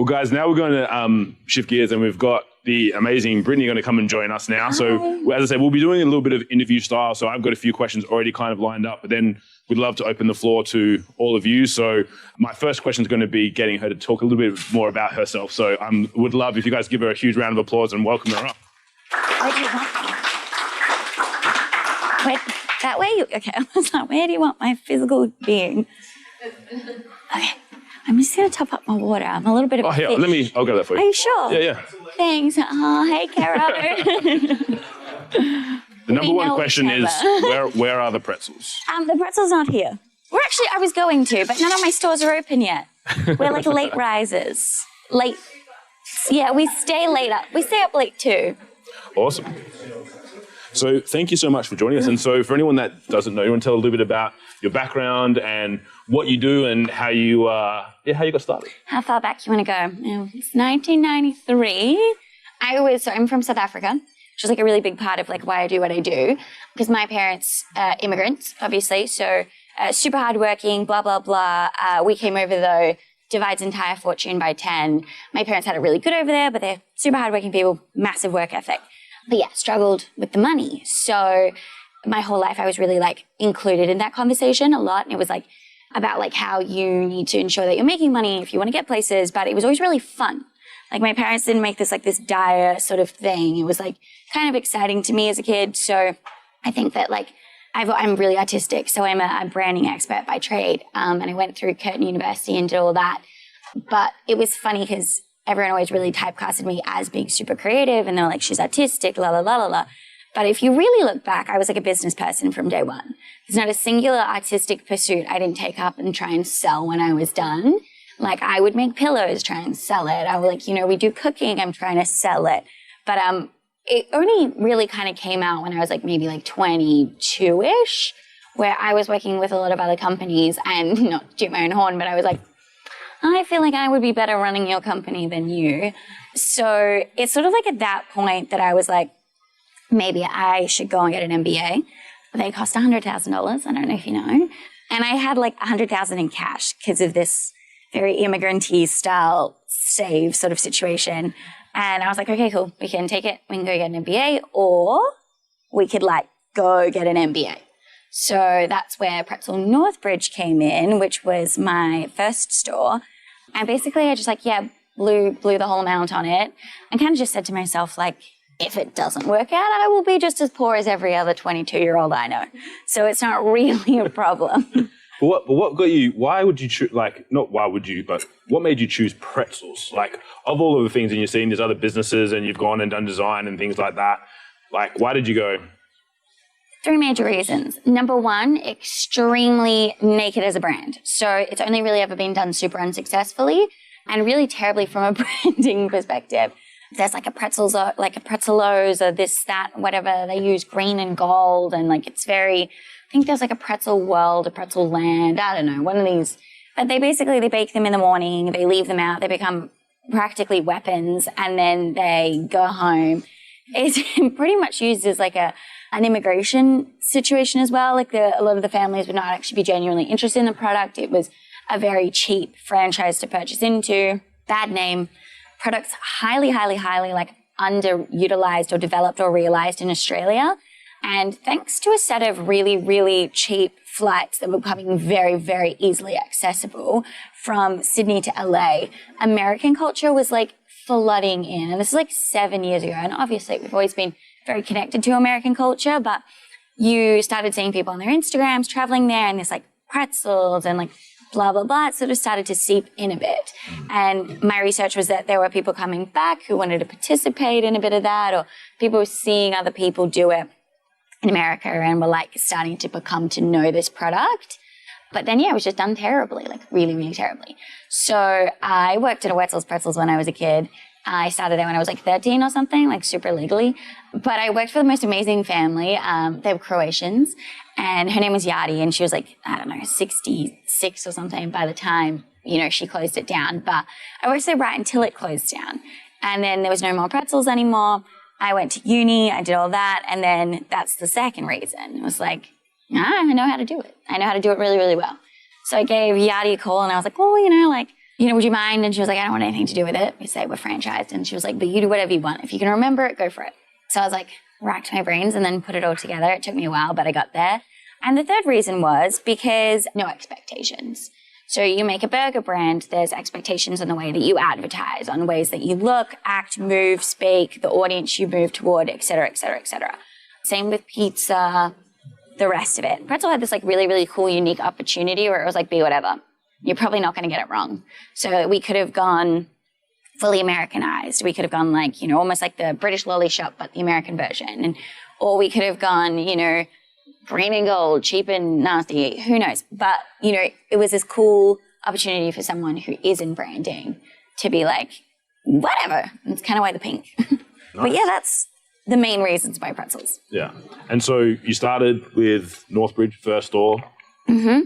guys, now we're going to shift gears, and we've got the amazing Brittany going to come and join us now. Hi. So as I said, we'll be doing a little bit of interview style. So I've got a few questions already kind of lined up, but then we'd love to open the floor to all of you. So my first question is going to be getting her to talk a little bit more about herself. So I would love if you guys give her a huge round of applause and welcome her up. Wait, that way? Okay, I was like, where do you want my physical being? Okay, I'm just going to top up my water. I'm a little bit of a fish. I'll go that for you. Are you sure? Yeah. Thanks. Oh, hey, Caro. The number one question is, where are the pretzels? The pretzel's not here. I was going to, but none of my stores are open yet. We're like late risers. Yeah, we stay late up. We stay up late too. Awesome. So thank you so much for joining us. And so for anyone that doesn't know, you want to tell a little bit about your background and what you do and how you got started. How far back you want to go? It's 1993. I'm from South Africa, which is like a really big part of like why I do what I do, because my parents are immigrants, obviously. So super hardworking, blah, blah, blah. We came over though, divides entire fortune by 10. My parents had it really good over there, but they're super hardworking people, massive work ethic. But yeah, struggled with the money. So my whole life I was really like included in that conversation a lot. And it was like about like how you need to ensure that you're making money if you want to get places. But it was always really fun. Like my parents didn't make this like this dire sort of thing. It was like kind of exciting to me as a kid. So I think that like I'm really artistic. So I'm a branding expert by trade. And I went through Curtin University and did all that. But it was funny because everyone always really typecasted me as being super creative, and they were like, she's artistic, la, la, la, la, la. But if you really look back, I was like a business person from day one. There's not a singular artistic pursuit I didn't take up and try and sell when I was done. Like I would make pillows, try and sell it. I would like, we do cooking, I'm trying to sell it. But it only really kind of came out when I was like maybe like 22-ish, where I was working with a lot of other companies, and not toot my own horn, but I was like, I feel like I would be better running your company than you. So it's sort of like at that point that I was like, maybe I should go and get an MBA. They cost $100,000. I don't know if you know. And I had like $100,000 in cash because of this very immigrant-y style save sort of situation. And I was like, okay, cool. We can take it. We can go get an MBA, or we could like go get an MBA. So that's where Pretzel Northbridge came in, which was my first store. And basically I just like, blew the whole amount on it, and kind of just said to myself, like, if it doesn't work out, I will be just as poor as every other 22-year-old I know. So it's not really a problem. But what got you, why would you choose, like, not why would you, but what made you choose pretzels? Like, of all of the things, and you've seen these other businesses and you've gone and done design and things like that, like, why did you go? 3 major reasons. Number one, extremely naked as a brand. So it's only really ever been done super unsuccessfully and really terribly from a branding perspective. There's like a Pretzelos or this, that, whatever. They use green and gold, and like it's very, I think there's like a pretzel world, a pretzel land, I don't know, one of these. But they bake them in the morning, they leave them out, they become practically weapons, and then they go home. It's pretty much used as like an immigration situation as well. Like a lot of the families would not actually be genuinely interested in the product. It was a very cheap franchise to purchase into. Bad name. Products highly, highly, highly like underutilized or developed or realized in Australia. And thanks to a set of really, really cheap flights that were becoming very, very easily accessible from Sydney to LA, American culture was like flooding in. And this is like 7 years ago. And obviously we've always been very connected to American culture, but you started seeing people on their Instagrams traveling there, and there's like pretzels and like blah, blah, blah. It sort of started to seep in a bit. And my research was that there were people coming back who wanted to participate in a bit of that, or people were seeing other people do it in America and were like starting to become to know this product. But then, it was just done terribly, like really, really terribly. So I worked at a Wetzel's Pretzels when I was a kid. I started there when I was like 13 or something, like super legally. But I worked for the most amazing family. They were Croatians, and her name was Yadi, and she was like, I don't know, 66 or something by the time, she closed it down. But I worked there right until it closed down. And then there was no more pretzels anymore. I went to uni, I did all that, and then that's the second reason. It was like, I know how to do it. I know how to do it really, really well. So I gave Yadi a call, and I was like, would you mind? And she was like, I don't want anything to do with it. We say we're franchised. And she was like, but you do whatever you want. If you can remember it, go for it. So I was like, racked my brains and then put it all together. It took me a while, but I got there. And the third reason was because no expectations. So you make a burger brand, there's expectations on the way that you advertise, on ways that you look, act, move, speak, the audience you move toward, et cetera, et cetera, et cetera. Same with pizza, the rest of it. Pretzel had this like really, really cool, unique opportunity where it was like, be whatever. You're probably not going to get it wrong. So we could have gone fully Americanized. We could have gone like, almost like the British lolly shop, but the American version. Or we could have gone, green and gold, cheap and nasty, who knows? But, it was this cool opportunity for someone who is in branding to be like, whatever. And it's kind of why the pink. Nice. But yeah, that's the main reasons why pretzels. Yeah. And so you started with Northbridge, first store. Mm-hmm.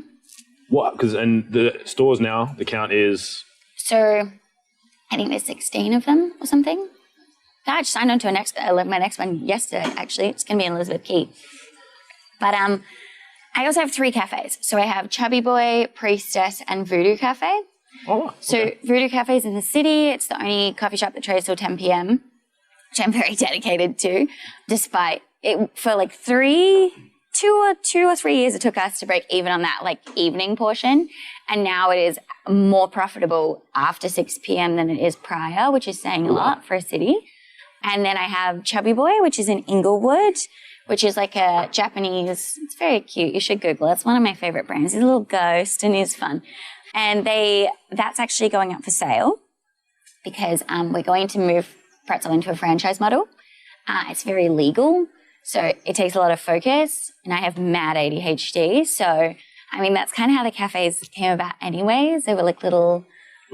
What? And the stores now, the count is? So I think there's 16 of them or something. I just signed on to my next one yesterday, actually. It's going to be in Elizabeth Quay. But I also have 3 cafes. So I have Chubby Boy, Priestess, and Voodoo Cafe. Oh, okay. So Voodoo Cafe is in the city. It's the only coffee shop that trades till 10 p.m., which I'm very dedicated to, despite it for like 2 or 3 years it took us to break even on that like evening portion. And now it is more profitable after 6 p.m. than it is prior, which is saying a lot for a city. And then I have Chubby Boy, which is in Inglewood, which is like a Japanese, it's very cute. You should Google it. It's one of my favorite brands. He's a little ghost and he's fun. And that's actually going up for sale because we're going to move Pretzel into a franchise model. It's very legal, so it takes a lot of focus, and I have mad ADHD. So, that's kind of how the cafes came about anyways. They were like little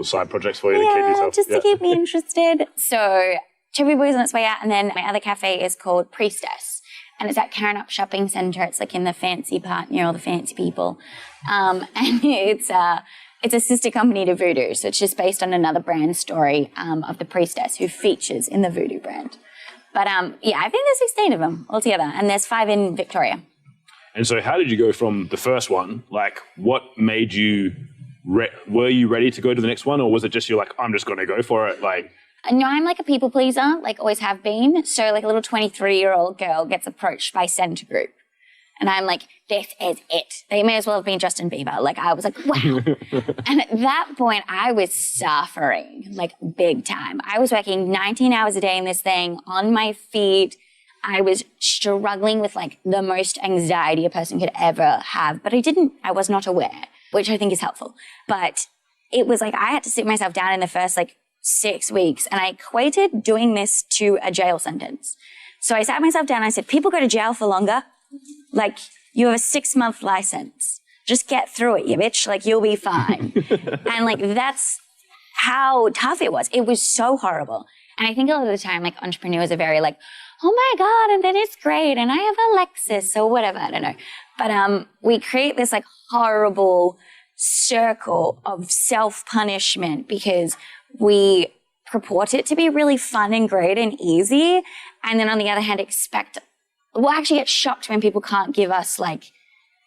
side projects for you to keep yourself. Just to keep me interested. So Chubby Boy's on its way out, and then my other cafe is called Priestess. And it's at Karrinyup Shopping Centre. It's like in the fancy part near all the fancy people. And it's a sister company to Voodoo. So it's just based on another brand story of the Priestess who features in the Voodoo brand. But I think there's 16 of them altogether. And there's 5 in Victoria. And so how did you go from the first one? Like what made you, were you ready to go to the next one? Or was it just you're like, I'm just going to go for it? Like. No, I'm like a people pleaser, like always have been. So like a little 23-year-old girl gets approached by Centre Group. And I'm like, this is it. They may as well have been Justin Bieber. Like I was like, wow. And at that point, I was suffering like big time. I was working 19 hours a day in this thing on my feet. I was struggling with like the most anxiety a person could ever have. But I was not aware, which I think is helpful. But it was like I had to sit myself down in the first like 6 weeks, and I equated doing this to a jail sentence. So I sat myself down and I said, people go to jail for longer. Like, you have a 6-month license. Just get through it, you bitch. Like, you'll be fine. And like, that's how tough it was. It was so horrible. And I think a lot of the time, like, entrepreneurs are very like, oh my God, and then it's great, and I have a Lexus or whatever, I don't know. But we create this like horrible circle of self-punishment because we purport it to be really fun and great and easy. And then on the other hand, we'll actually get shocked when people can't give us like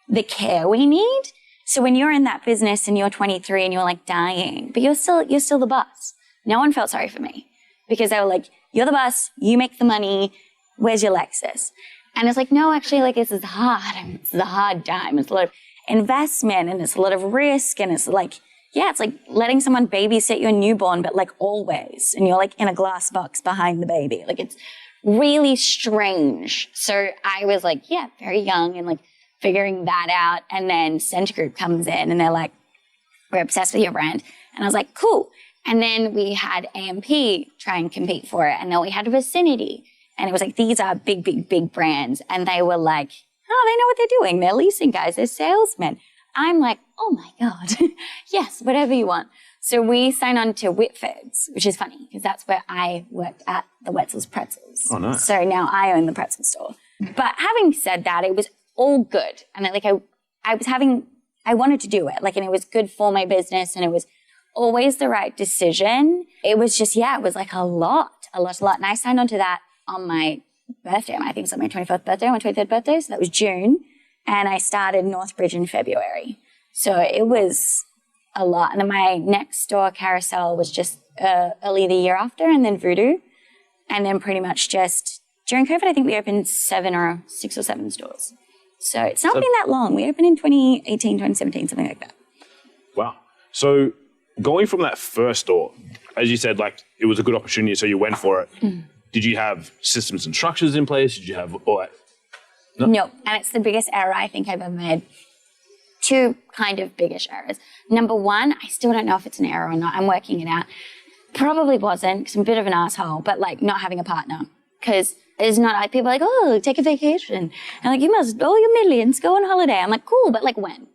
the care we need. So when you're in that business and you're 23 and you're like dying, but you're still the boss. No one felt sorry for me because they were like, you're the boss, you make the money, where's your Lexus? And it's like, no, actually, like this is hard. It's the hard time. It's a lot of investment and it's a lot of risk. And it's like, yeah, it's like letting someone babysit your newborn, but like always. And you're like in a glass box behind the baby. Like it's really strange. So I was like, yeah, very young and like figuring that out. And then Centre Group comes in and they're like, we're obsessed with your brand. And I was like, cool. And then we had AMP try and compete for it. And then we had Vicinity. And it was like, these are big, big, big brands. And they were like, oh, they know what they're doing. They're leasing guys. They're salesmen. I'm like, oh my God, yes, whatever you want. So we signed on to Whitford's, which is funny because that's where I worked at the Wetzel's Pretzels. Oh, nice. So now I own the pretzel store. But having said that, it was all good. And I wanted to do it. Like, and it was good for my business and it was always the right decision. It was just, it was like a lot. And I signed on to that on my birthday. I think it was like my 24th birthday, my 23rd birthday. So that was June. And I started Northbridge in February. So it was a lot. And then my next door carousel was just early the year after, and then Voodoo. And then pretty much just during COVID, I think we opened 6 or 7 stores. So it's not been that long. We opened in 2018, 2017, something like that. Wow. So going from that first store, as you said, like it was a good opportunity, so you went for it. Did you have systems and structures in place? Did you have all that? No. And it's the biggest error I think I've ever made. 2 kind of biggish errors. Number 1, I still don't know if it's an error or not. I'm working it out. Probably wasn't, because I'm a bit of an asshole, but like not having a partner. Because it's not like people are like, oh, take a vacation. And like, you must, all your millions, go on holiday. I'm like, cool, but like when?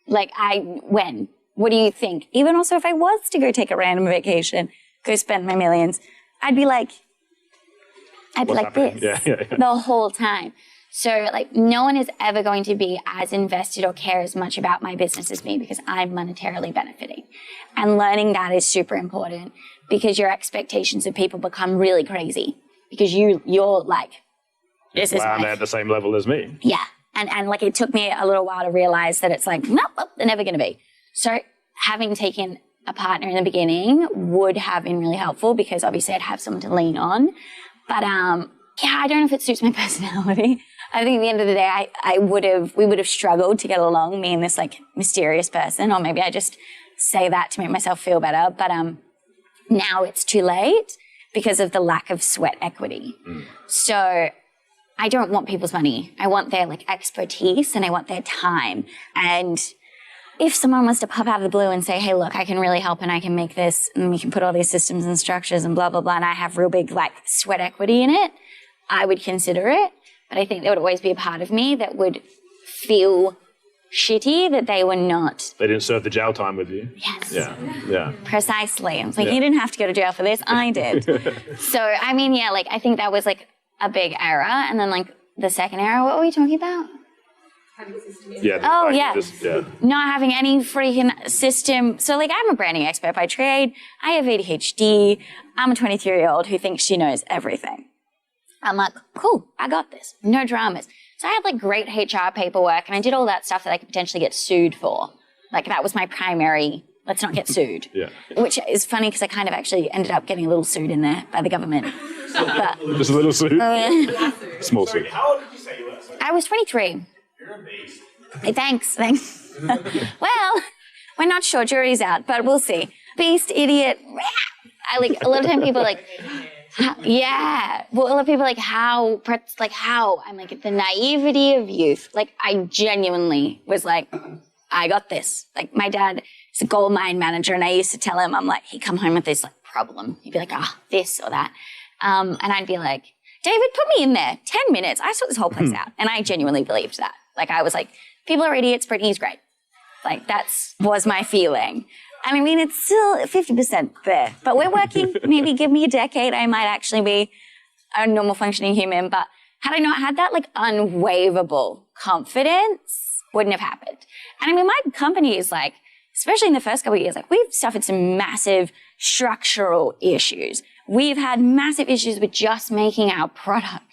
When? What do you think? Even also if I was to go take a random vacation, go spend my millions, I'd be like this the whole time. So like no one is ever going to be as invested or care as much about my business as me because I'm monetarily benefiting. And learning that is super important because your expectations of people become really crazy because you're like, this is they're at the same level as me. Yeah. And like it took me a little while to realize that it's like, nope, they're never going to be. So having taken a partner in the beginning would have been really helpful because obviously I'd have someone to lean on. But I don't know if it suits my personality. I think at the end of the day, we would have struggled to get along, me and this like mysterious person, or maybe I just say that to make myself feel better. But now it's too late because of the lack of sweat equity. So I don't want people's money. I want their like expertise and I want their time. And if someone was to pop out of the blue and say, hey, look, I can really help and I can make this and we can put all these systems and structures and blah, blah, blah, and I have real big like sweat equity in it, I would consider it. But I think there would always be a part of me that would feel shitty that they were not. They didn't serve the jail time with you. Yes. Yeah. Precisely. I was like, you didn't have to go to jail for this. I did. So, I mean, yeah, like I think that was like a big error. And then like the second error, what were we talking about? Not having any freaking system. So like I'm a branding expert by trade. I have ADHD. I'm a 23-year-old who thinks she knows everything. I'm like, cool, I got this. No dramas. So I had like great HR paperwork and I did all that stuff that I could potentially get sued for. Like that was my primary, let's not get sued. Which is funny because I kind of actually ended up getting a little sued in there by the government. But, just a little suit? Small suit. How old did you say you were? Sorry. I was 23. You're a beast. Hey, thanks. Well, we're not sure, jury's out, but we'll see. Beast, idiot. I like, a lot of time people are like, yeah. Well, a lot of people are like, how? I'm like, the naivety of youth. Like, I genuinely was like, I got this. Like, my dad is a gold mine manager, and I used to tell him, I'm like, he'd come home with this, like, problem. He'd be like, this or that. And I'd be like, David, put me in there. 10 minutes. I sort this whole place out. And I genuinely believed that. Like, I was like, people are idiots, Brittany's great. Like, was my feeling. And I mean, it's still 50% there. But we're working. Maybe give me a decade, I might actually be a normal functioning human. But had I not had that, like, unwaverable confidence, wouldn't have happened. And I mean, my company is like, especially in the first couple of years, like, we've suffered some massive structural issues. We've had massive issues with just making our product.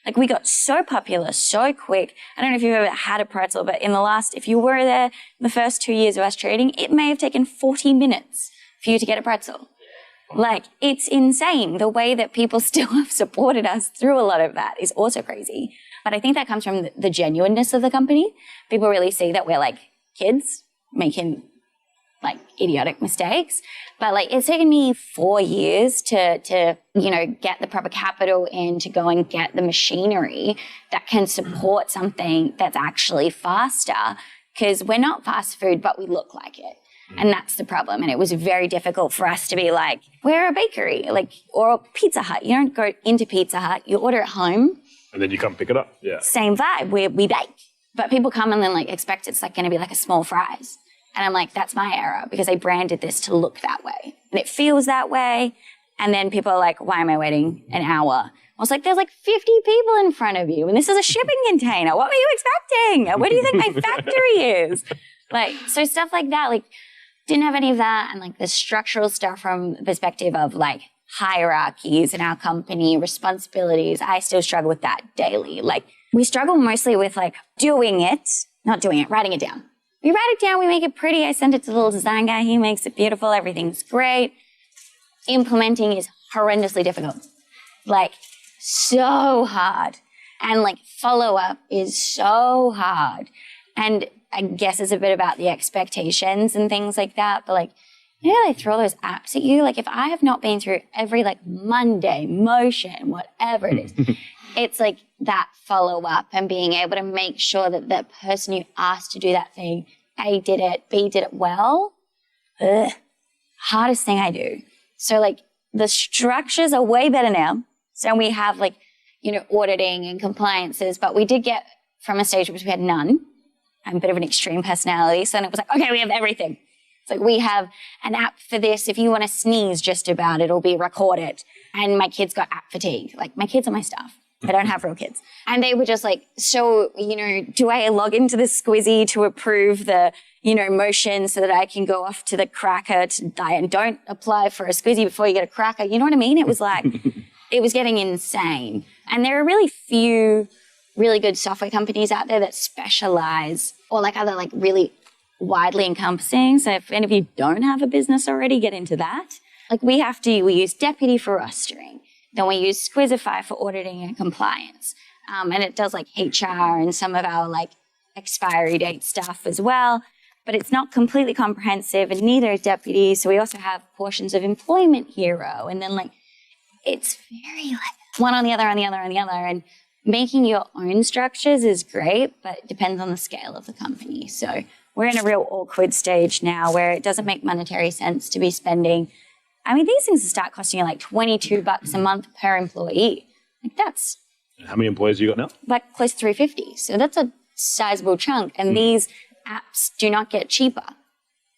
Like, we got so popular so quick. I don't know if you've ever had a pretzel, but if you were there the first 2 years of us trading, it may have taken 40 minutes for you to get a pretzel. Like, it's insane. The way that people still have supported us through a lot of that is also crazy. But I think that comes from the genuineness of the company. People really see that we're like kids making like idiotic mistakes. But like, it's taken me 4 years to get the proper capital in to go and get the machinery that can support something that's actually faster, because we're not fast food, but we look like it. And that's the problem. And it was very difficult for us to be like, we're a bakery, like, or a Pizza Hut. You don't go into Pizza Hut, you order at home. And then you come pick it up. Yeah. Same vibe. We bake. But people come and then like expect it's like going to be like a small fries. And I'm like, that's my error, because I branded this to look that way. And it feels that way. And then people are like, why am I waiting an hour? I was like, there's like 50 people in front of you, and this is a shipping container. What were you expecting? Where do you think my factory is? Like, so stuff like that, like, didn't have any of that. And like the structural stuff from the perspective of like hierarchies in our company, responsibilities, I still struggle with that daily. Like, we struggle mostly with like writing it down. We write it down, we make it pretty. I send it to the little design guy. He makes it beautiful. Everything's great. Implementing is horrendously difficult. Like, so hard. And like follow-up is so hard. And I guess it's a bit about the expectations and things like that. But like, you know, they throw those apps at you. Like if I have not been through every like Monday motion, whatever it is, it's like that follow-up and being able to make sure that the person you asked to do that thing, A, did it, B, did it well. Hardest thing I do. So like the structures are way better now. So we have like, you know, auditing and compliances, but we did get from a stage which we had none. I'm a bit of an extreme personality. So then it was like, okay, we have everything. It's like we have an app for this. If you want to sneeze just about, it'll be recorded. And my kids got app fatigue. Like my kids are my staff. I don't have real kids. And they were just like, so, you know, do I log into the Squizzy to approve the, you know, motion so that I can go off to the cracker to die? And don't apply for a Squizzy before you get a cracker. You know what I mean? It was like, it was getting insane. And there are really few really good software companies out there that specialize or like other like really widely encompassing. So if any of you don't have a business already, get into that. Like we use Deputy for rostering. Then we use Squizify for auditing and compliance. And it does like HR and some of our like expiry date stuff as well. But it's not completely comprehensive and neither is Deputy. So we also have portions of Employment Hero. And then like, it's very like one on the other, on the other, on the other. And making your own structures is great, but it depends on the scale of the company. So we're in a real awkward stage now where it doesn't make monetary sense to be spending. I mean, these things start costing you like $22 a month per employee. Like that's... How many employees you got now? Like close to 350. So that's a sizable chunk. And these apps do not get cheaper.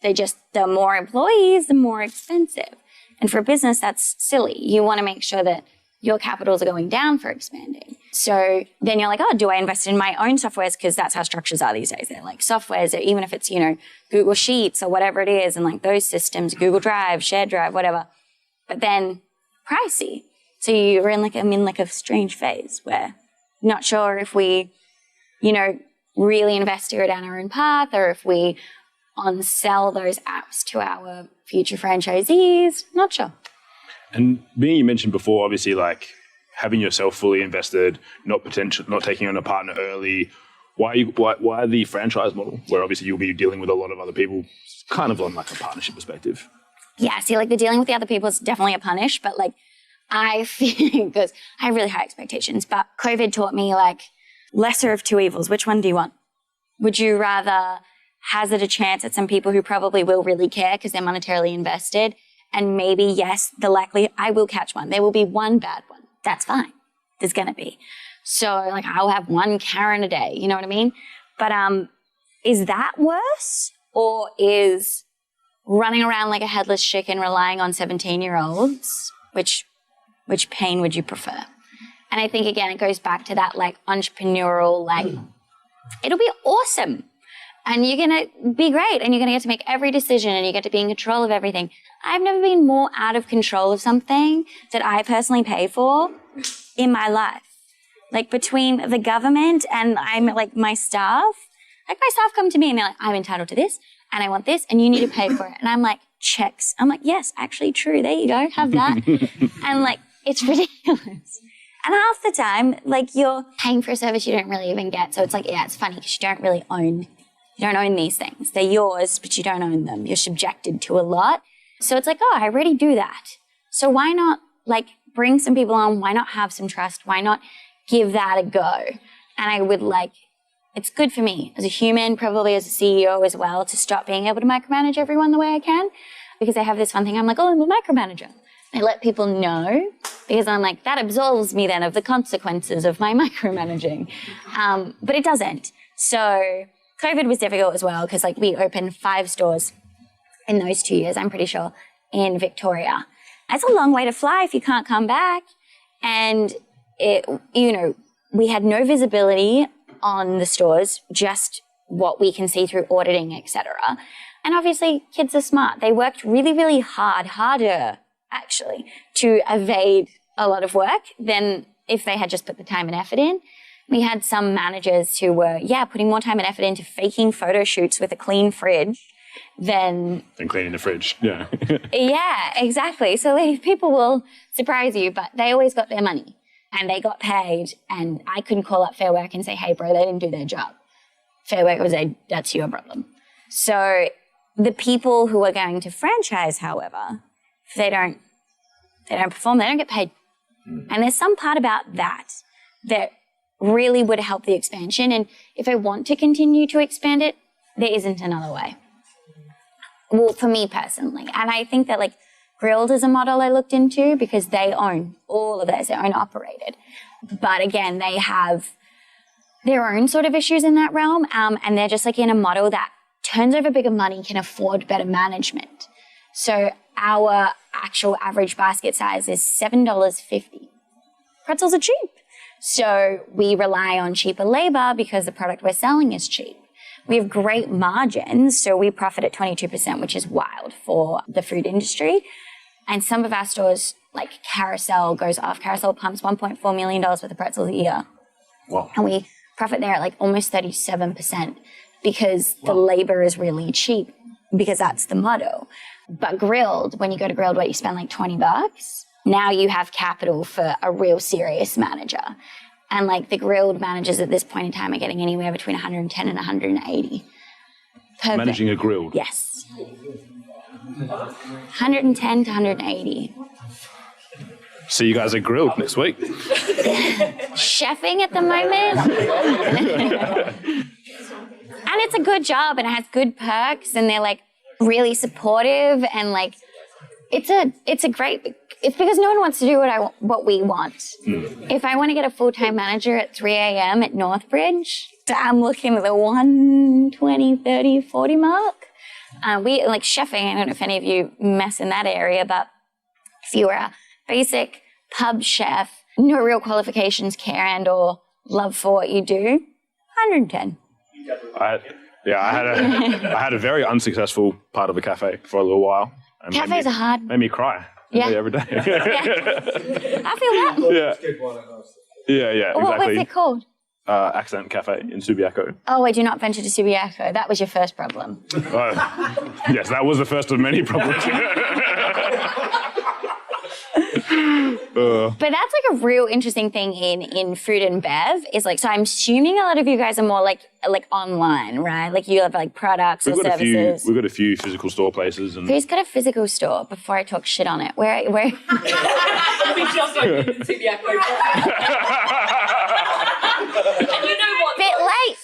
The more employees, the more expensive. And for a business, that's silly. You want to make sure that your capitals are going down for expanding. So then you're like, oh, do I invest in my own softwares? Because that's how structures are these days. They're like softwares, or even if it's, you know, Google Sheets or whatever it is, and like those systems, Google Drive, Shared Drive, whatever. But then pricey. So you're in like a strange phase where not sure if we, you know, really invest to go down our own path or if we on-sell those apps to our future franchisees. Not sure. And being you mentioned before, obviously, like having yourself fully invested, not taking on a partner early. Why the franchise model, where obviously you'll be dealing with a lot of other people, kind of on like a partnership perspective? Yeah, see, like the dealing with the other people is definitely a punish, but like I feel because I have really high expectations. But COVID taught me like lesser of two evils. Which one do you want? Would you rather hazard a chance at some people who probably will really care because they're monetarily invested? And maybe, yes, the likely I will catch one. There will be one bad one. That's fine. There's going to be. So like I'll have one Karen a day. You know what I mean? But is that worse? Or is running around like a headless chicken relying on 17-year-olds? Which pain would you prefer? And I think, again, it goes back to that like entrepreneurial, like it'll be awesome. And you're going to be great and you're going to get to make every decision and you get to be in control of everything. I've never been more out of control of something that I personally pay for in my life. Like between the government and I'm like my staff, like my staff come to me and they're like, I'm entitled to this and I want this and you need to pay for it. And I'm like, checks. I'm like, yes, actually true. There you go. Have that. And like, it's ridiculous. And half the time, like you're paying for a service you don't really even get. So it's like, yeah, it's funny because you don't own these things. They're yours, but you don't own them. You're subjected to a lot. So it's like, oh, I already do that. So why not like bring some people on? Why not have some trust? Why not give that a go? And I would like, it's good for me as a human, probably as a CEO as well, to stop being able to micromanage everyone the way I can. Because I have this fun thing. I'm like, oh, I'm a micromanager. I let people know because I'm like, that absolves me then of the consequences of my micromanaging. But it doesn't. So COVID was difficult as well because like we opened 5 stores in those 2 years, I'm pretty sure, in Victoria. That's a long way to fly if you can't come back. And it, you know, we had no visibility on the stores, just what we can see through auditing, etc. And obviously kids are smart. They worked really, really harder actually, to evade a lot of work than if they had just put the time and effort in. We had some managers who were, putting more time and effort into faking photo shoots with a clean fridge than cleaning the fridge. Yeah. Yeah, exactly. So people will surprise you, but they always got their money and they got paid, and I couldn't call up Fair Work and say, hey, bro, they didn't do their job. Fair Work would say, that's your problem. So the people who are going to franchise, however, if they don't perform, they don't get paid. And there's some part about that really would help the expansion. And if I want to continue to expand it, there isn't another way. Well, for me personally. And I think that Grilled is a model I looked into because they own all of this. They're own operated. But again, they have their own sort of issues in that realm. And they're just in a model that turns over bigger money, can afford better management. So our actual average basket size is $7.50. Pretzels are cheap. So we rely on cheaper labor because the product we're selling is cheap. We have great margins, so we profit at 22%, which is wild for the food industry. And some of our stores, like Carousel, goes off. Carousel pumps $1.4 million worth of pretzels a year. Wow. And we profit there at almost 37% because the labor is really cheap, because that's the motto. But Grilled, when you go to Grilled, you spend $20. Now you have capital for a real serious manager. And the Grilled managers at this point in time are getting anywhere between 110 and 180. Managing a Grilled? Yes. 110 to 180. See you guys at Grilled next week. Chefing at the moment. And it's a good job and it has good perks and they're really supportive and it's a great, it's because no one wants to do what we want. If I want to get a full-time manager at 3 a.m. at Northbridge, I'm looking at the 120, 30, 40 mark. We chefing, I don't know if any of you mess in that area, but if you were a basic pub chef, no real qualifications, care and or love for what you do, 110. I had a very unsuccessful part of a cafe for a little while. Cafes are hard. Made me cry. Yeah. Every day. I feel that. Yeah, What exactly. was it called? Accent Cafe in Subiaco. Oh, I do not venture to Subiaco. That was your first problem. Yes, that was the first of many problems. But that's a real interesting thing in food and bev is so I'm assuming a lot of you guys are more like online, right? You have products or services. We've got a few physical store places. And who's got a physical store before I talk shit on it? Where? We just opened in Subiaco. And you know what? Bit late.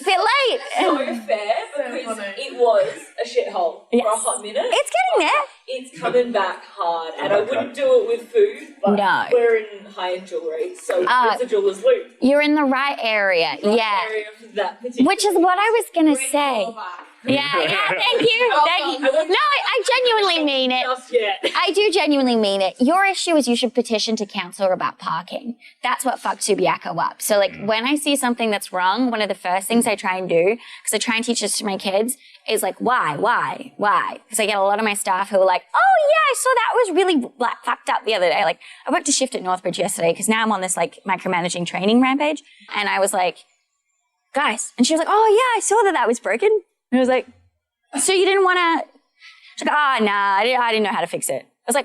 So fair because it was a shithole for a hot minute. It's getting there. It's coming back hard, and I wouldn't do it with food, but we're in high-end jewellery, so it's a jeweller's loop. You're in the right area, Area for that particular which is what I was going to say. Yeah, thank you. No, I genuinely mean it. Just yet. I do genuinely mean it. Your issue is you should petition to council about parking. That's what fucked Subiaco up. So when I see something that's wrong, one of the first things I try and do, because I try and teach this to my kids, is why? Because I get a lot of my staff who are oh yeah, I saw that was really fucked up the other day. I worked a shift at Northbridge yesterday because now I'm on this micromanaging training rampage. And I was guys, and she was oh yeah, I saw that was broken. And I was so you didn't want to? She's nah, I didn't know how to fix it. I was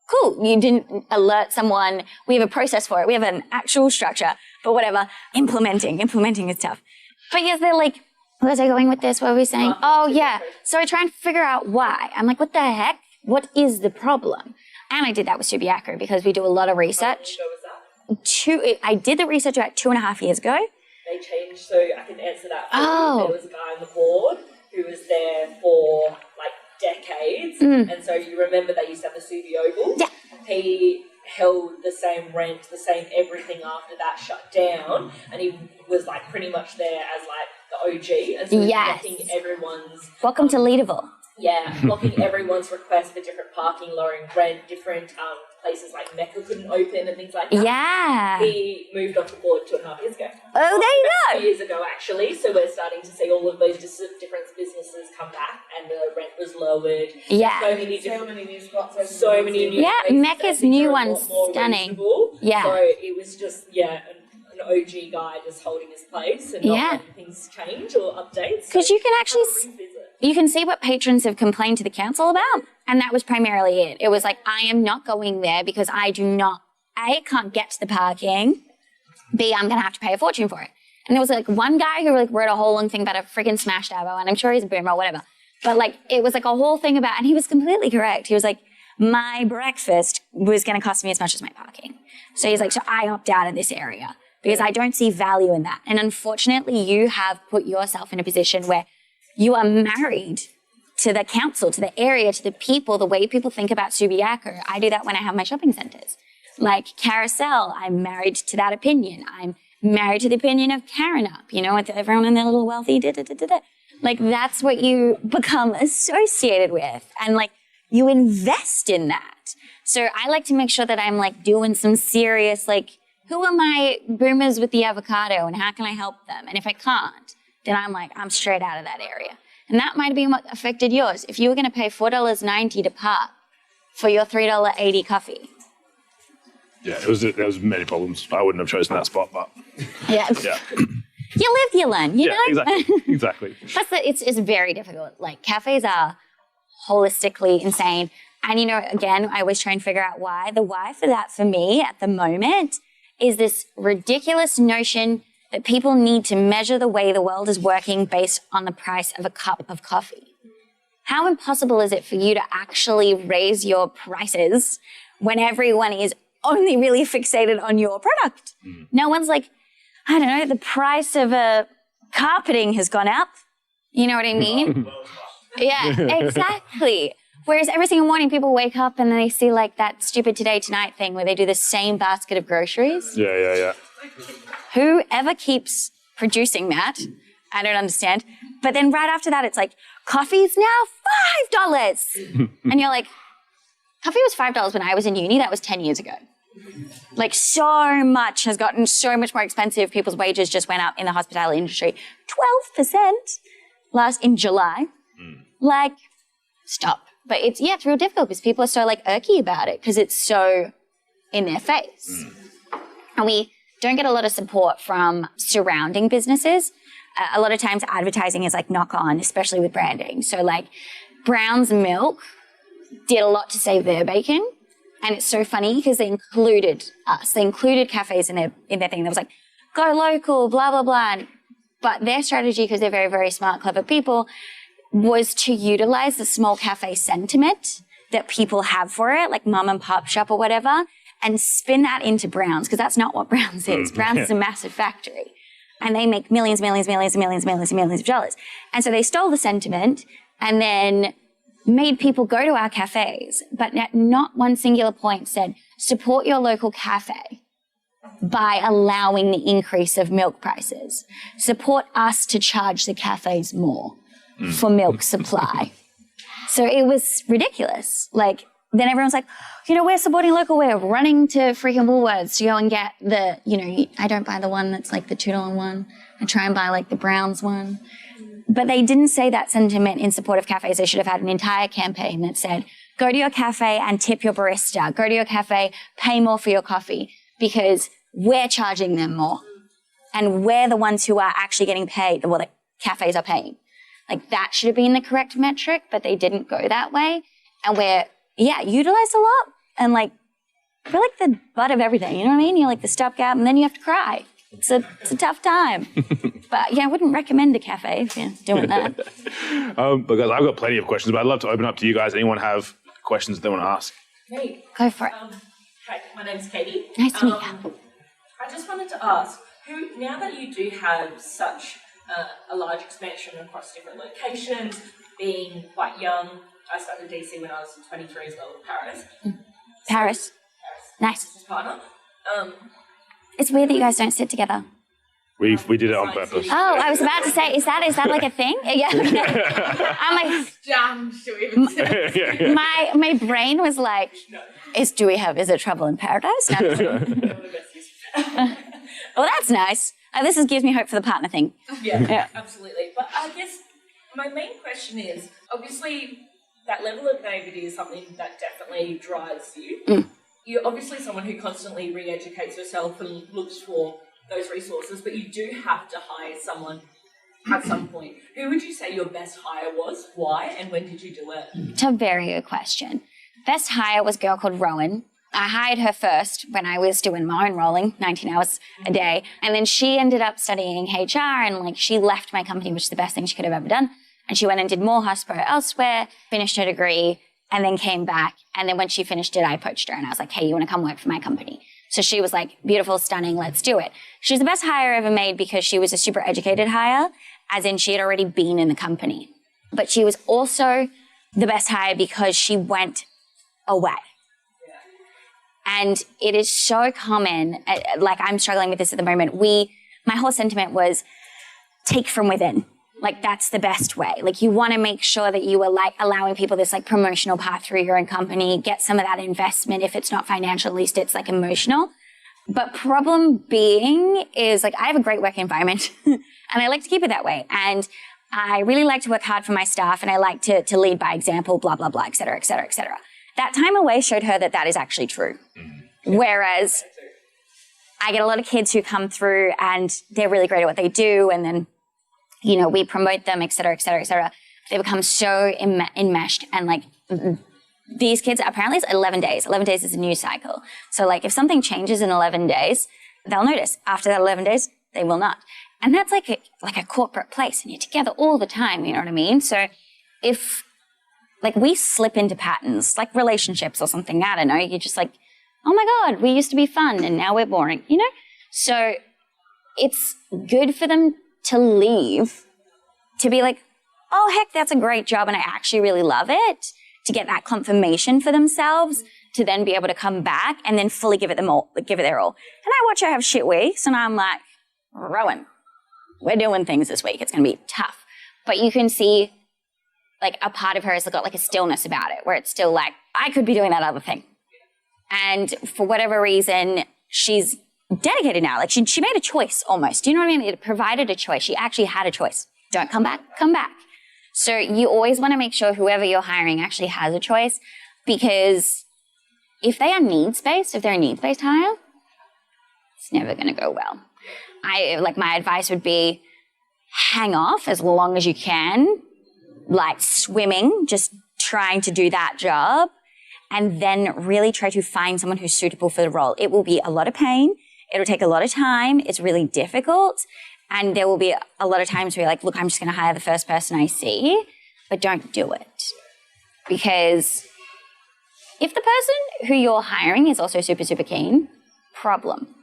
cool, you didn't alert someone. We have a process for it. We have an actual structure, but whatever. Implementing is tough. But yes, they're where was I going with this? What were we saying? Oh yeah. So I try and figure out why. I'm what the heck? What is the problem? And I did that with Subiaco because we do a lot of research. I did the research about 2.5 years ago. They changed, so I can answer that for you. There was a guy on the board who was there for decades, and so you remember they used to have the Subi Oval? Yeah. He held the same rent, the same everything after that shut down, and he was pretty much there as the OG, and so blocking everyone's... Welcome to Leaderville. Yeah, blocking everyone's request for different parking, lowering rent, different places like Mecca couldn't open and things like that. Yeah. He moved off the board 2.5 years ago. Oh, there you go. 2 years ago, actually. So we're starting to see all of those different businesses come back, and the rent was lowered. Yeah. So many new spots. So many new Mecca's new one's stunning. Reasonable. Yeah. So it was just, an OG guy just holding his place and not letting things change or updates. Because you can actually, revisit. you can see what patrons have complained to the council about. And that was primarily it. It was like, I am not going there because I can't get to the parking. B, I'm going to have to pay a fortune for it. And there was like one guy who like wrote a whole long thing about a freaking smashed avo, and I'm sure he's a boomer or whatever. But like, it was like a whole thing about, and he was completely correct. He was like, my breakfast was going to cost me as much as my parking. So he's like, so I opt out of this area because I don't see value in that. And unfortunately, you have put yourself in a position where you are married to the council, to the area, to the people, the way people think about Subiaco. I do that when I have my shopping centres. Like Carousel, I'm married to that opinion. I'm married to the opinion of Karen Up, you know, with everyone in their little wealthy da-da-da-da-da. Like, that's what you become associated with. And, like, you invest in that. So I like to make sure that I'm, like, doing some serious, like, who are my boomers with the avocado and how can I help them? And if I can't, then I'm like, I'm straight out of that area. And that might have been what affected yours. If you were going to pay $4.90 to park for your $3.80 coffee. Yeah, there was many problems. I wouldn't have chosen that spot, but yeah. You live, you learn, you know? Exactly. Plus, it's very difficult. Like, cafes are holistically insane. And, you know, again, I always try and figure out why. The why for that, for me, at the moment, is this ridiculous notion that people need to measure the way the world is working based on the price of a cup of coffee. How impossible is it for you to actually raise your prices when everyone is only really fixated on your product? No one's like, I don't know, the price of carpeting has gone up. You know what I mean? Yeah, exactly. Whereas every single morning people wake up and they see like that stupid Today Tonight thing where they do the same basket of groceries. Yeah. Whoever keeps producing that, I don't understand. But then right after that, it's like, coffee's now $5. And you're like, coffee was $5 when I was in uni. That was 10 years ago. Like, so much has gotten so much more expensive. People's wages just went up in the hospitality industry. 12% in July. Like, stop. But it's real difficult because people are so like irky about it because it's so in their face. And we don't get a lot of support from surrounding businesses. A lot of times advertising is like knock on, especially with branding. So like Brown's Milk did a lot to save their bacon. And it's so funny because they included us. They included cafes in their thing. There was like, go local, blah, blah, blah. But their strategy, because they're very, very smart, clever people, was to utilize the small cafe sentiment that people have for it, like mom and pop shop or whatever, and spin that into Brown's, because that's not what Brown's is. Brown's is a massive factory. And they make millions of dollars. And so they stole the sentiment and then made people go to our cafes, but at not one singular point said, support your local cafe by allowing the increase of milk prices. Support us to charge the cafes more for milk supply. So it was ridiculous. Like, then everyone's like, you know, we're supporting local. We're running to freaking Woolworths to go and get the, you know, I don't buy the one that's like the $2 one. I try and buy like the Browns one. But they didn't say that sentiment in support of cafes. They should have had an entire campaign that said, go to your cafe and tip your barista. Go to your cafe, pay more for your coffee because we're charging them more. And we're the ones who are actually getting paid, well, the cafes are paying. Like, that should have been the correct metric, but they didn't go that way. And we're, utilized a lot. And like, we're like the butt of everything. You know what I mean? You're like the stopgap and then you have to cry. It's a tough time. But yeah, I wouldn't recommend a cafe if you're doing that. Because I've got plenty of questions, but I'd love to open up to you guys. Anyone have questions they want to ask? Hey. Go for it. Hi, my name's Katie. Nice to meet you. I just wanted to ask, now that you do have such a large expansion across different locations, being quite young, I started DC when I was 23 as well, Paris. Paris. Nice. Business partner. It's weird that you guys don't sit together. We did it on purpose. Oh, I was about to say, is that like a thing? Yeah. Okay. I'm like, Damn, should we even say my brain was like, is it trouble in paradise? No. Well, that's nice. This gives me hope for the partner thing. Yeah, absolutely. But I guess my main question is, obviously, that level of naivety is something that definitely drives you. You're obviously someone who constantly re-educates yourself and looks for those resources, but you do have to hire someone at some point. Who would you say your best hire was? Why? And when did you do it? It's a very good question. Best hire was a girl called Rowan. I hired her first when I was doing my own rolling, 19 hours a day. And then she ended up studying HR and like she left my company, which is the best thing she could have ever done. And she went and did more hospo elsewhere, finished her degree, and then came back. And then when she finished it, I approached her and I was like, hey, you want to come work for my company? So she was like, beautiful, stunning, let's do it. She was the best hire I ever made because she was a super educated hire, as in she had already been in the company. But she was also the best hire because she went away. And it is so common, like I'm struggling with this at the moment. My whole sentiment was take from within. Like that's the best way. Like you want to make sure that you are like allowing people this like promotional path through your own company, get some of that investment. If it's not financial, at least it's like emotional. But problem being is like I have a great work environment and I like to keep it that way. And I really like to work hard for my staff and I like to lead by example, blah, blah, blah, et cetera, et cetera, et cetera. That time away showed her that that is actually true. Whereas I get a lot of kids who come through and they're really great at what they do. And then, you know, we promote them, et cetera, et cetera, et cetera. They become so enmeshed and like these kids, apparently it's 11 days. 11 days is a news cycle. So like if something changes in 11 days, they'll notice. After that 11 days, they will not. And that's like a corporate place and you're together all the time, you know what I mean? So if like we slip into patterns, like relationships or something, I don't know, you're just like, oh my God, we used to be fun and now we're boring, you know? So it's good for them to leave, to be like, oh heck, that's a great job and I actually really love it, to get that confirmation for themselves, to then be able to come back and then fully give it their all. And I watch her have shit weeks and I'm like, Rowan, we're doing things this week. It's going to be tough. But you can see like a part of her has got like a stillness about it where it's still like, I could be doing that other thing. And for whatever reason, she's dedicated now. Like she made a choice almost. Do you know what I mean? It provided a choice. She actually had a choice. Don't come back, come back. So you always want to make sure whoever you're hiring actually has a choice, because if they are needs-based, if they're a needs-based hire, it's never going to go well. My advice would be hang off as long as you can, like swimming, just trying to do that job, and then really try to find someone who's suitable for the role. It will be a lot of pain. It'll take a lot of time. It's really difficult. And there will be a lot of times where you're like, look, I'm just going to hire the first person I see, but don't do it. Because if the person who you're hiring is also super, super keen, problem.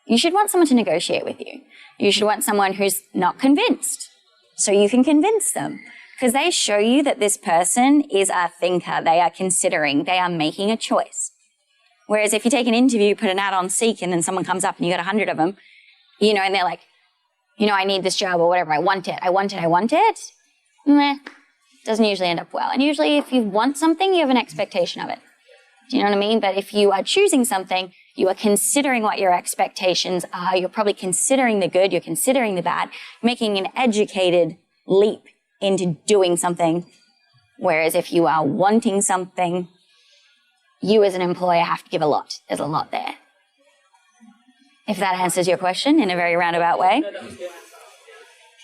You should want someone to negotiate with you. You should want someone who's not convinced, so you can convince them. Because they show you that this person is a thinker. They are considering. They are making a choice. Whereas if you take an interview, put an ad on Seek, and then someone comes up and you got 100 of them, you know, and they're like, you know, I need this job or whatever. I want it. Meh. Doesn't usually end up well. And usually if you want something, you have an expectation of it. Do you know what I mean? But if you are choosing something, you are considering what your expectations are. You're probably considering the good. You're considering the bad, making an educated leap into doing something. Whereas if you are wanting something, you as an employer have to give a lot. There's a lot there. If that answers your question in a very roundabout way.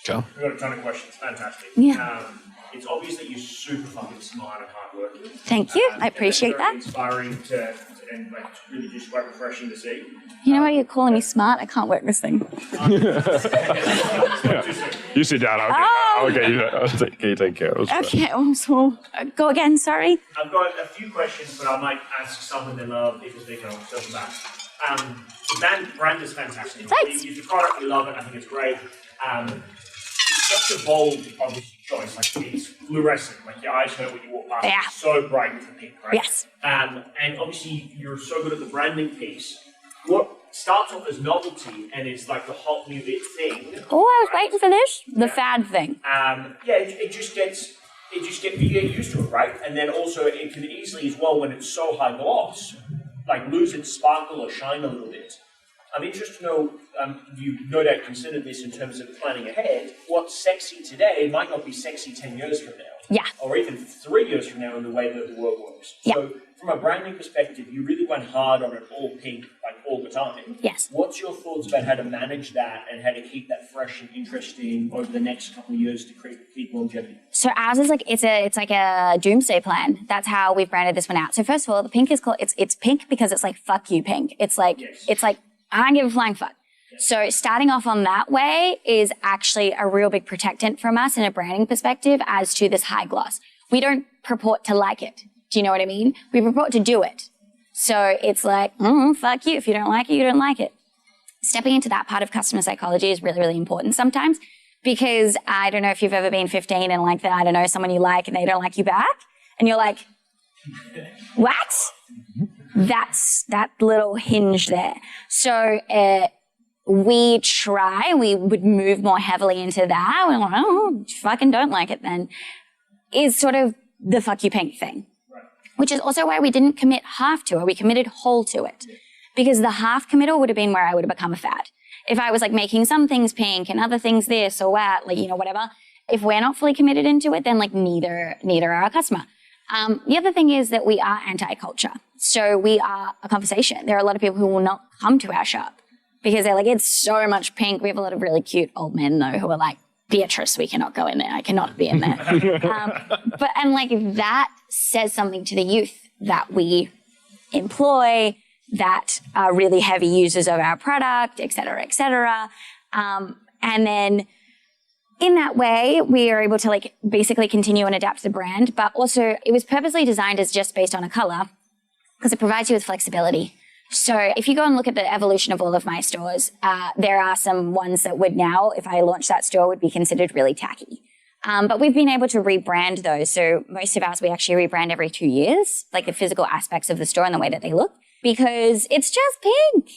Joe? We've got a ton of questions. Fantastic. Yeah. It's obvious that you're super fucking smart and hardworking. Thank you. I appreciate that. It's very inspiring and like really just quite refreshing to see. You know why you're calling me smart? I can't work this thing. You sit down. I'll get you take care of it. Okay, so go again, sorry. I've got a few questions, but I might ask some and then people speak and I'll circle back. The brand is fantastic. Thanks. The product, we love it. I think it's great. It's such a bold, obvious choice. Like it's fluorescent. Like your eyes hurt when you walk past. Yeah. It's so bright with the pink, right? Yes. And obviously you're so good at the branding piece. What starts off as novelty and it's like the hot new bit thing. Oh, I was waiting for this. The fad thing. It just gets you get used to it, right? And then also it can easily as well, when it's so high gloss, like lose its sparkle or shine a little bit. I'm interested to know, you no doubt considered this in terms of planning ahead. What's sexy today might not be sexy 10 years from now. Yeah. Or even 3 years from now in the way that the world works. Yeah. So from a branding perspective, you really went hard on it all pink, like all the time. Yes. What's your thoughts about how to manage that and how to keep that fresh and interesting over the next couple of years to keep longevity? So ours is like, it's like a doomsday plan. That's how we've branded this one out. So first of all, the pink is called, it's pink because it's like, fuck you pink. It's like, It's like, I don't give a flying fuck. So starting off on that way is actually a real big protectant from us in a branding perspective as to this high gloss. We don't purport to like it. Do you know what I mean? We purport to do it. So it's like, fuck you. If you don't like it, you don't like it. Stepping into that part of customer psychology is really, really important sometimes because I don't know if you've ever been 15 and like that, I don't know, someone you like and they don't like you back. And you're like, what? That's that little hinge there. So we would move more heavily into that. We're like, oh, fucking don't like it then. Is sort of the fuck you pink thing. Right. Which is also why we didn't commit half to it. We committed whole to it. Because the half committal would have been where I would have become a fad. If I was like making some things pink and other things this or that, like, you know, whatever. If we're not fully committed into it, then like neither are our customer. The other thing is that we are anti-culture. So we are a conversation. There are a lot of people who will not come to our shop because they're like, it's so much pink. We have a lot of really cute old men though who are like, Beatrice, we cannot go in there. I cannot be in there. And like that says something to the youth that we employ that are really heavy users of our product, et cetera, et cetera. And then in that way, we are able to like basically continue and adapt the brand, but also it was purposely designed as just based on a color because it provides you with flexibility. So if you go and look at the evolution of all of my stores, there are some ones that would now, if I launched that store, would be considered really tacky. But we've been able to rebrand those. So most of ours, we actually rebrand every 2 years, like the physical aspects of the store and the way that they look, because it's just pink.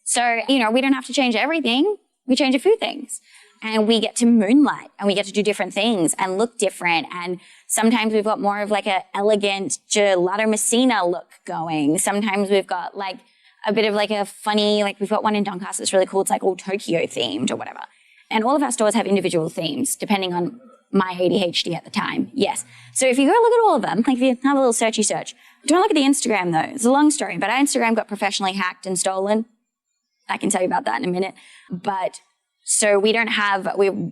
So, you know, we don't have to change everything. We change a few things. And we get to moonlight and we get to do different things and look different. And sometimes we've got more of like a elegant gelato Messina look going. Sometimes we've got like a bit of like a funny, like we've got one in Doncaster that's really cool. It's like all Tokyo themed or whatever. And all of our stores have individual themes depending on my ADHD at the time. Yes. So if you go look at all of them, like if you have a little searchy search, don't look at the Instagram though. It's a long story, but our Instagram got professionally hacked and stolen. I can tell you about that in a minute. But so we're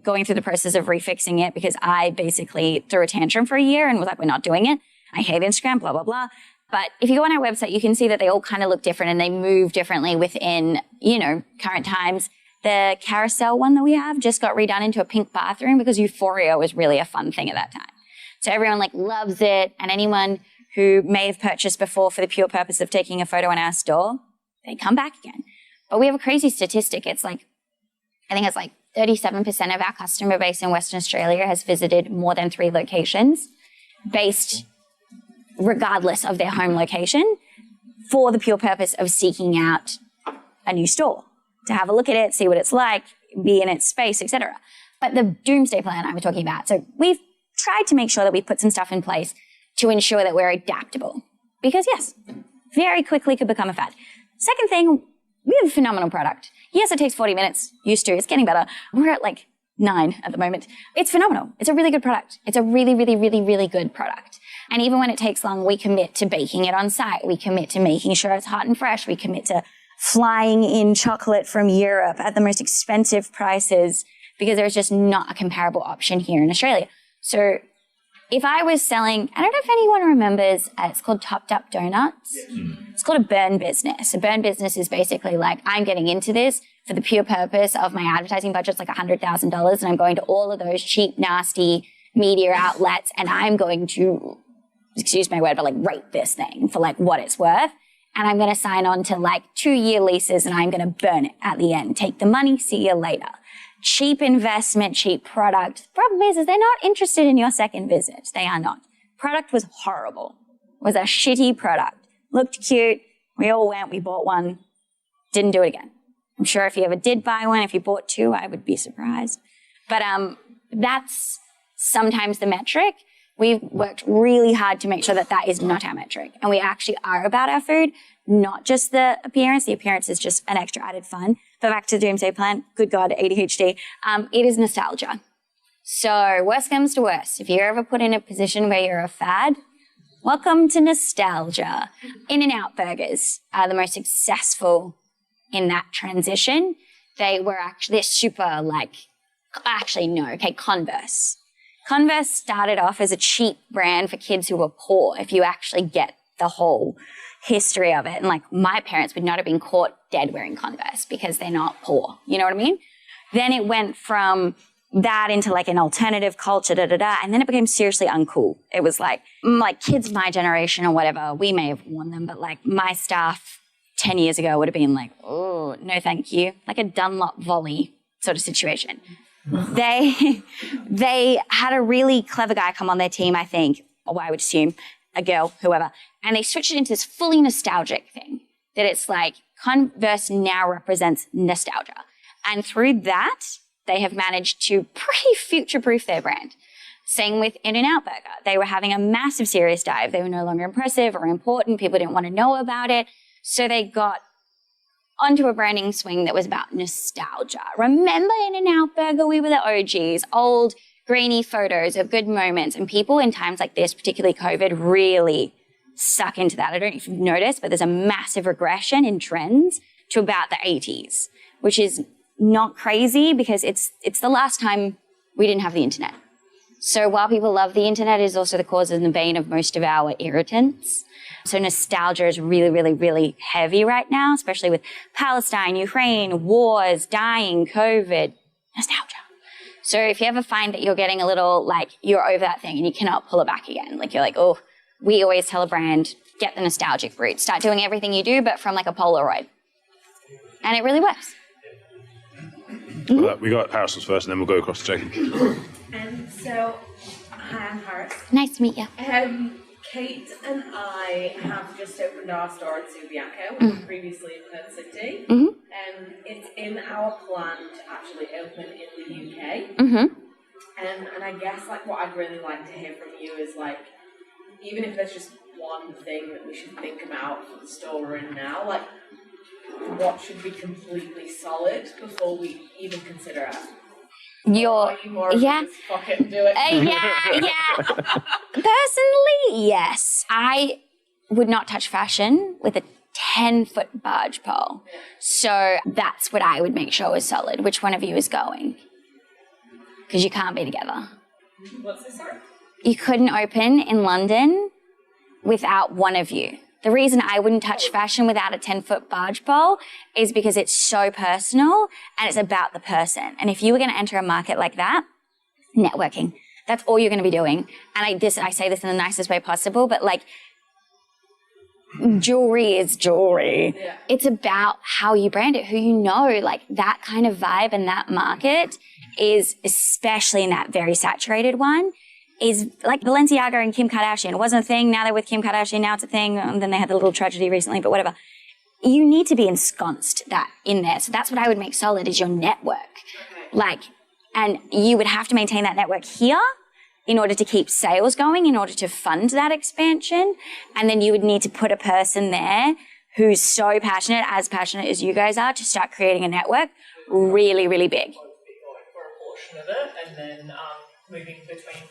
going through the process of refixing it because I basically threw a tantrum for a year and was like, we're not doing it. I hate Instagram, blah, blah, blah. But if you go on our website, you can see that they all kind of look different and they move differently within, you know, current times. The carousel one that we have just got redone into a pink bathroom because Euphoria was really a fun thing at that time. So everyone like loves it. And anyone who may have purchased before for the pure purpose of taking a photo in our store, they come back again. But we have a crazy statistic. It's like, I think it's like 37% of our customer base in Western Australia has visited more than 3 locations based regardless of their home location for the pure purpose of seeking out a new store, to have a look at it, see what it's like, be in its space, etc. But the doomsday plan I was talking about, so we've tried to make sure that we put some stuff in place to ensure that we're adaptable because yes, very quickly could become a fad. Second thing, we have a phenomenal product. Yes, it takes 40 minutes. Used to. It's getting better. We're at like 9 at the moment. It's phenomenal. It's a really good product. It's a really, really, really, really good product. And even when it takes long, we commit to baking it on site. We commit to making sure it's hot and fresh. We commit to flying in chocolate from Europe at the most expensive prices because there's just not a comparable option here in Australia. So if I was selling, I don't know if anyone remembers, it's called Topped Up Donuts. It's called a burn business. A burn business is basically like, I'm getting into this for the pure purpose of my advertising budget's like $100,000 and I'm going to all of those cheap, nasty media outlets and I'm going to, excuse my word, but like rape this thing for like what it's worth. And I'm going to sign on to like 2-year leases and I'm going to burn it at the end. Take the money, see you later. Cheap investment, cheap product. The problem is they're not interested in your second visit. They are not. Product was horrible. It was a shitty product. Looked cute. We all went, we bought one. Didn't do it again. I'm sure if you ever did buy one, if you bought 2, I would be surprised. But that's sometimes the metric. We've worked really hard to make sure that that is not our metric. And we actually are about our food, not just the appearance. The appearance is just an extra added fun. But back to the doomsday plan, good God, ADHD, it is nostalgia. So worst comes to worst. If you're ever put in a position where you're a fad, Welcome to nostalgia. In-N-Out burgers are the most successful in that transition. They're super Converse. Converse started off as a cheap brand for kids who were poor, if you actually get the whole history of it. And like my parents would not have been caught dead wearing Converse because they're not poor. You know what I mean? Then it went from that into like an alternative culture, and then it became seriously uncool. It was like kids my generation or whatever, we may have worn them, but like my staff 10 years ago would have been like, oh, no thank you. Like a Dunlop volley sort of situation. They had a really clever guy come on their team, I think, or I would assume, a girl, whoever, and they switched it into this fully nostalgic thing, that it's like Converse now represents nostalgia. And through that, they have managed to pretty future-proof their brand. Same with In-N-Out Burger. They were having a massive serious dive. They were no longer impressive or important. People didn't want to know about it. So they got onto a branding swing that was about nostalgia. Remember In-N-Out Burger? We were the OGs. Old, grainy photos of good moments. And people in times like this, particularly COVID, really suck into that. I don't know if you've noticed, but there's a massive regression in trends to about the 80s, which is not crazy because it's the last time we didn't have the internet. So while people love the internet, it is also the cause and the bane of most of our irritants. So nostalgia is really, really, really heavy right now, especially with Palestine, Ukraine, wars, dying, COVID, nostalgia. So if you ever find that you're getting a little like you're over that thing and you cannot pull it back again, like you're like, oh, we always tell a brand, get the nostalgic route. Start doing everything you do, but from like a Polaroid. And it really works. We got Harrison's first, and then we'll go across to Jacob. So, hi, I'm Harris. Nice to meet you. Kate and I have just opened our store at Subiaco, which was previously in Perth City. It's in our plan to actually open in the UK. And I guess like what I'd really like to hear from you is like, even if there's just one thing that we should think about for the store we're in now, like what should be completely solid before we even consider it? Are you more of just fuck it and do it? Yeah. Personally, yes. I would not touch fashion with a 10-foot barge pole. So that's what I would make sure was solid. Which one of you is going? Because you can't be together. What's this, sorry? You couldn't open in London without one of you. The reason I wouldn't touch fashion without a 10-foot barge pole is because it's so personal and it's about the person. And if you were going to enter a market like that, networking, that's all you're going to be doing. And I say this in the nicest way possible, but like jewelry is jewelry. Yeah. It's about how you brand it, who you know, like that kind of vibe and that market is, especially in that very saturated one, is like Balenciaga and Kim Kardashian. It wasn't a thing. Now they're with Kim Kardashian. Now it's a thing. And then they had the little tragedy recently, but whatever. You need to be ensconced in there. So that's what I would make solid is your network. Okay. And you would have to maintain that network here in order to keep sales going, in order to fund that expansion. And then you would need to put a person there who's so passionate, as passionate as you guys are, to start creating a network really, really big. For a portion of it, and then moving between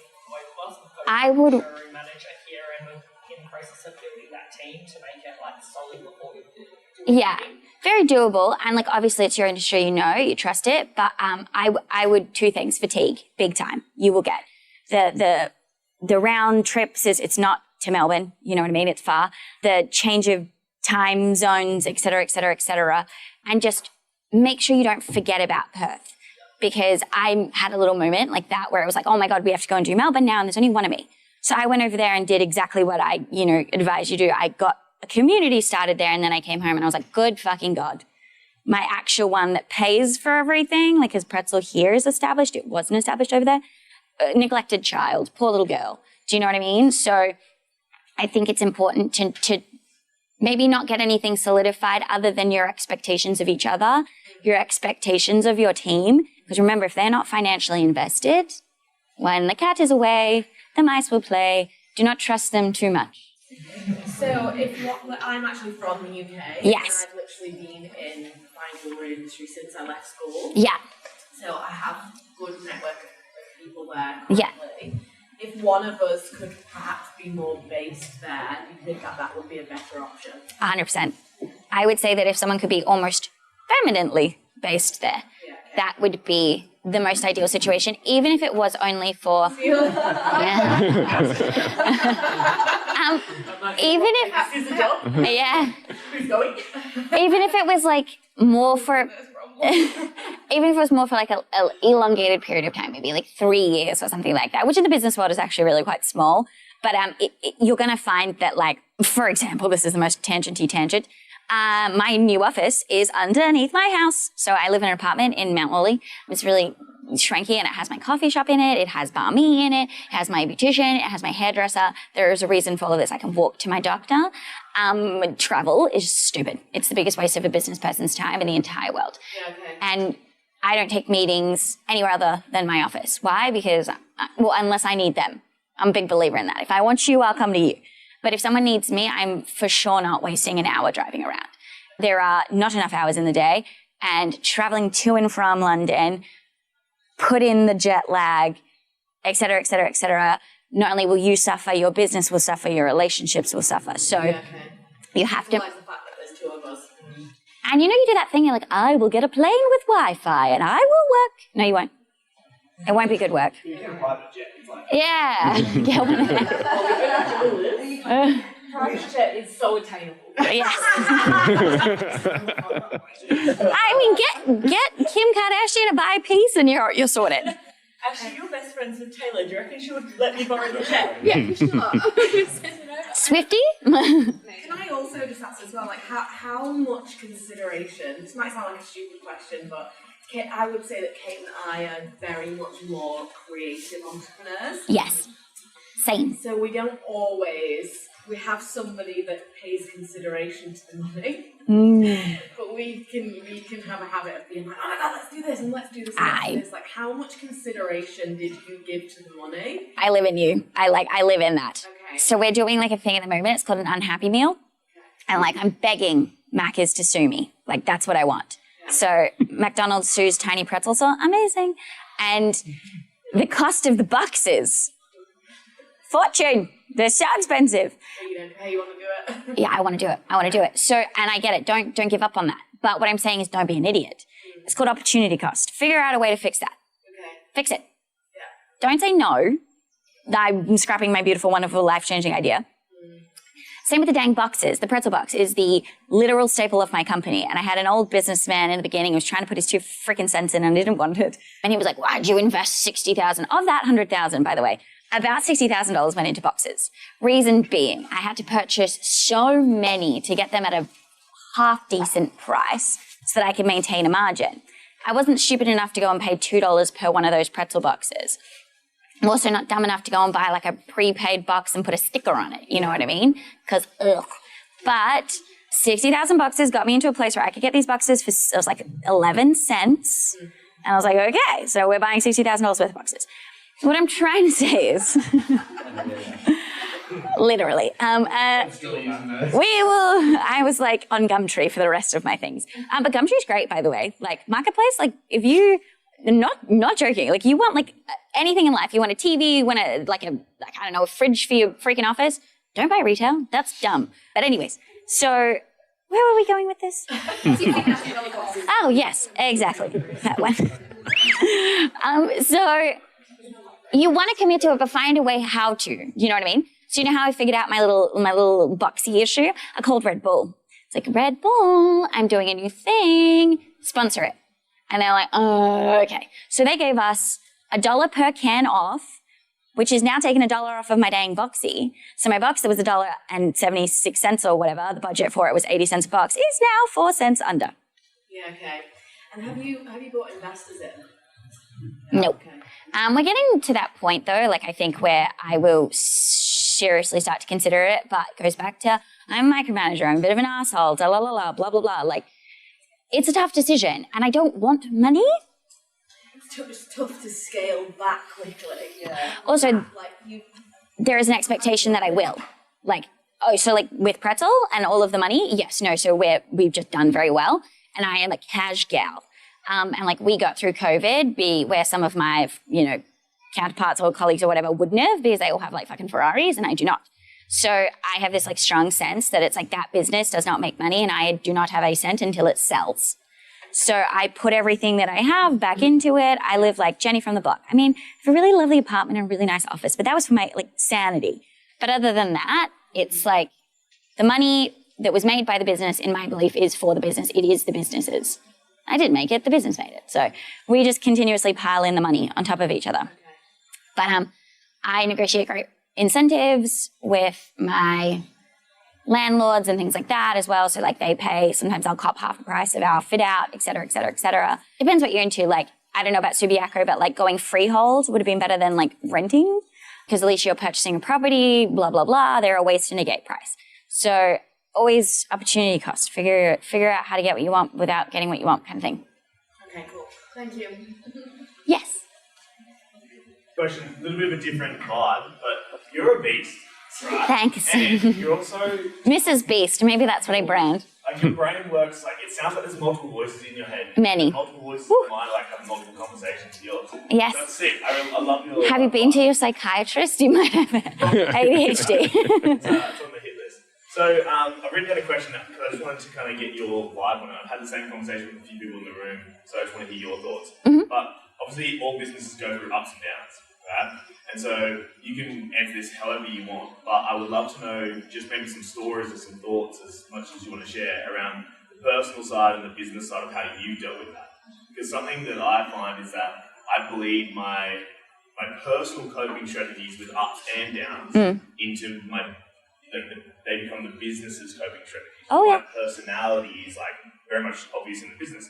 both of us. I would Showroom manager here, and we're in the process of building that team to make it like solid before we do. Yeah, very doable. And like obviously it's your industry, you trust it. But I would two things: fatigue, big time. You will get the round trips. It's not to Melbourne. You know what I mean? It's far. The change of time zones, et cetera, et cetera, et cetera. And just make sure you don't forget about Perth. Because I had a little moment like that where it was like, oh my God, we have to go and do Melbourne now and there's only one of me. So I went over there and did exactly what I, advised you to do. I got a community started there and then I came home and I was like, good fucking God. My actual one that pays for everything, like his Pretzel here is established. It wasn't established over there. Neglected child, poor little girl. Do you know what I mean? So I think it's important to maybe not get anything solidified other than your expectations of each other, your expectations of your team. Because remember, if they're not financially invested, when the cat is away, the mice will play. Do not trust them too much. So I'm actually from the UK. Yes. And I've literally been in the fine jewelry industry since I left school. Yeah. So I have good network of people there. Yeah. If one of us could perhaps be more based there, do you think that would be a better option? 100%. I would say that if someone could be almost permanently based there, that would be the most ideal situation, even if it was only for... Yeah. Even if... Yeah. Even if it was like more for... Even if it was more for like a elongated period of time, maybe like 3 years or something like that, which in the business world is actually really quite small. But you're going to find that, like, for example, this is the most tangenty tangent. My new office is underneath my house. So I live in an apartment in Mount Lawley. It's really shrinky and it has my coffee shop in it. It has Bar Me in it. It has my beautician. It has my hairdresser. There is a reason for all of this. I can walk to my doctor. Travel is stupid. It's the biggest waste of a business person's time in the entire world. Yeah, okay. And I don't take meetings anywhere other than my office. Why? Because, well, unless I need them. I'm a big believer in that. If I want you, I'll come to you. But if someone needs me, I'm for sure not wasting an hour driving around. There are not enough hours in the day, and traveling to and from London, put in the jet lag, et cetera, et cetera, et cetera. Not only will you suffer, your business will suffer, your relationships will suffer. So you have to... The fact that there's two of us. And you know, you do that thing, you're like, I will get a plane with Wi-Fi and I will work. No, you won't. It won't be good work. Yeah. Get one of them. Private jet is so attainable. Yes. I mean, get Kim Kardashian to buy a piece and you're sorted. Actually, you're best friends with Taylor. Do you reckon she would let me borrow the jet? Yeah. Swifty? Can I also just ask as well, like, how much consideration, this might sound like a stupid question, but I would say that Kate and I are very much more creative entrepreneurs. Yes. Same. So we don't always, we have somebody that pays consideration to the money, but we can have a habit of being like, oh my God, let's do this and let's do this and let's do this. Like, how much consideration did you give to the money? I live in you. I live in that. Okay. So we're doing like a thing at the moment. It's called an unhappy meal. And like, I'm begging Macca's to sue me. Like, that's what I want. So McDonald's sues Tiny Pretzels, so amazing. And the cost of the boxes, fortune. They're so expensive. You don't pay, you want to do it? Yeah, I want to do it. So, and I get it. Don't give up on that. But what I'm saying is don't be an idiot. It's called opportunity cost. Figure out a way to fix that. Okay. Fix it. Yeah. Don't say no. I'm scrapping my beautiful, wonderful, life-changing idea. Same with the dang boxes. The pretzel box is the literal staple of my company. And I had an old businessman in the beginning who was trying to put his 2 freaking cents in and didn't want it. And he was like, why'd you invest $60,000? Of that, $100,000, by the way. About $60,000 went into boxes. Reason being, I had to purchase so many to get them at a half-decent price so that I could maintain a margin. I wasn't stupid enough to go and pay $2 per one of those pretzel boxes. I'm also not dumb enough to go and buy like a prepaid box and put a sticker on it. You know what I mean? Because, ugh. But 60,000 boxes got me into a place where I could get these boxes for, it was like 11 cents. And I was like, okay, so we're buying $60,000 worth of boxes. What I'm trying to say is, literally, I was like on Gumtree for the rest of my things. But Gumtree's great, by the way. Like Marketplace, like if you, not joking, like you want like anything in life, you want a TV, you want a, a fridge for your freaking office, don't buy retail. That's dumb. But anyways, so where were we going with this? Oh, yes, exactly. That one. So you want to commit to it, but find a way how to. You know what I mean? So you know how I figured out my little boxy issue? I called Red Bull. It's like, Red Bull, I'm doing a new thing. Sponsor it. And they're like, oh, okay. So they gave us $1 per can off, which is now taking $1 off of my dang boxy. So my box that was $1.76 or whatever, the budget for it was 80 cents a box, is now 4 cents under. Yeah, okay. And have you brought investors in? Nope. Okay. We're getting to that point though, like I think where I will seriously start to consider it, but it goes back to I'm a micromanager, I'm a bit of an asshole, blah, blah, blah. Like, it's a tough decision and I don't want money. It's tough to scale back quickly. Yeah. Also, there is an expectation that I will. Like, oh, so like with Pretzel and all of the money, yes, no, so we've just done very well. And I am a cash gal. And like we got through COVID, where some of my, counterparts or colleagues or whatever wouldn't have, because they all have like fucking Ferraris and I do not. So I have this like strong sense that it's like that business does not make money and I do not have a cent until it sells. So I put everything that I have back into it. I live like Jenny from the block. I mean, I have a really lovely apartment and a really nice office, but that was for my like sanity. But other than that, it's like the money that was made by the business, in my belief, is for the business. It is the business's. I didn't make it, the business made it. So we just continuously pile in the money on top of each other. But I negotiate great incentives with my landlords and things like that as well. So like they pay, sometimes I'll cop half the price of our fit out, et cetera, et cetera, et cetera. Depends what you're into. Like, I don't know about Subiaco, but like going freehold would have been better than like renting, because at least you're purchasing a property, blah, blah, blah. There are ways to negate price. So always opportunity cost. Figure out how to get what you want without getting what you want, kind of thing. Okay, cool. Thank you. Yes. Question, a little bit of a different vibe, but you're a beast, right? Thanks. And you're also, Mrs. Beast, maybe that's what I brand. like, your brain works, like, it sounds like there's multiple voices in your head. Many. Multiple voices Woo. in mine, like, have multiple conversations with yours. Yes. That's sick. I love your... Have you been to your psychiatrist? You might have ADHD. It's on the hit list. So, I've written down a question because I just wanted to kind of get your vibe on it. I've had the same conversation with a few people in the room, so I just want to hear your thoughts. Mm-hmm. But obviously, all businesses go through ups and downs, right? And so you can answer this however you want, but I would love to know just maybe some stories or some thoughts, as much as you want to share, around the personal side and the business side of how you dealt with that. Because something that I find is that I bleed my personal coping strategies with ups and downs into my, they become the business's coping strategies. Oh, yeah. My personality is like very much obvious in the business.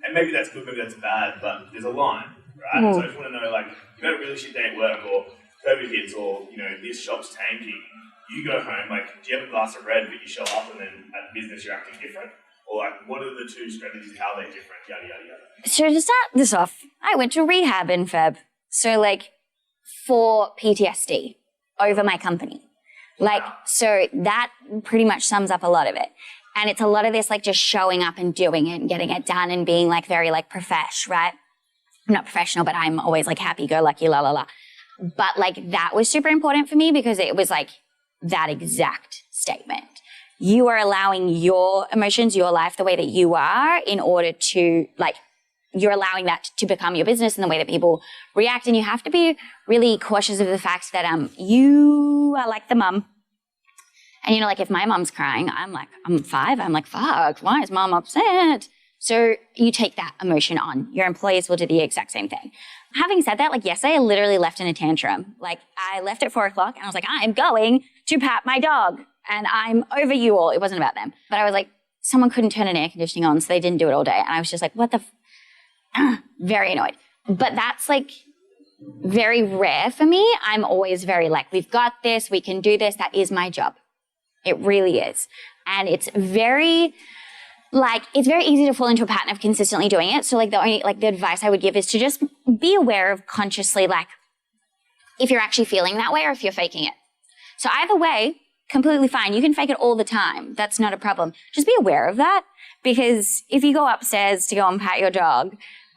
And maybe that's good, maybe that's bad, but there's a line, right? So I just want to know, like, you had a really shit day at work, or COVID hits, or, you know, this shop's tanking. You go home, like, do you have a glass of red, but you show up and then at business you're acting different? Or, like, what are the two strategies, how they're different, yada, yada, yada? So to start this off, I went to rehab in Feb. So like for PTSD over my company. Like, so that pretty much sums up a lot of it. And it's a lot of this, like, just showing up and doing it and getting it done and being, like, very, like, profesh, right? I'm not professional, but I'm always, like, happy-go-lucky, la, la, la. But, like, that was super important for me because it was, like, that exact statement. You are allowing your emotions, your life, the way that you are in order to, like, you're allowing that to become your business and the way that people react. And you have to be really cautious of the fact that you are like the mum. And, you know, like, if my mom's crying, I'm 5, I'm like, fuck, why is mom upset? So you take that emotion on. Your employees will do the exact same thing. Having said that, like, yesterday I literally left in a tantrum. Like, I left at 4 o'clock and I was like, I'm going to pat my dog and I'm over you all. It wasn't about them. But I was like, someone couldn't turn an air conditioning on, so they didn't do it all day. And I was just like, what the very annoyed. But that's, like, very rare for me. I'm always very like, we've got this, we can do this. That is my job. It really is. And it's very, like, it's very easy to fall into a pattern of consistently doing it. So, like, the advice I would give is to just be aware of consciously, like, if you're actually feeling that way or if you're faking it. So either way, completely fine. You can fake it all the time. That's not a problem. Just be aware of that, because if you go upstairs to go and pat your dog,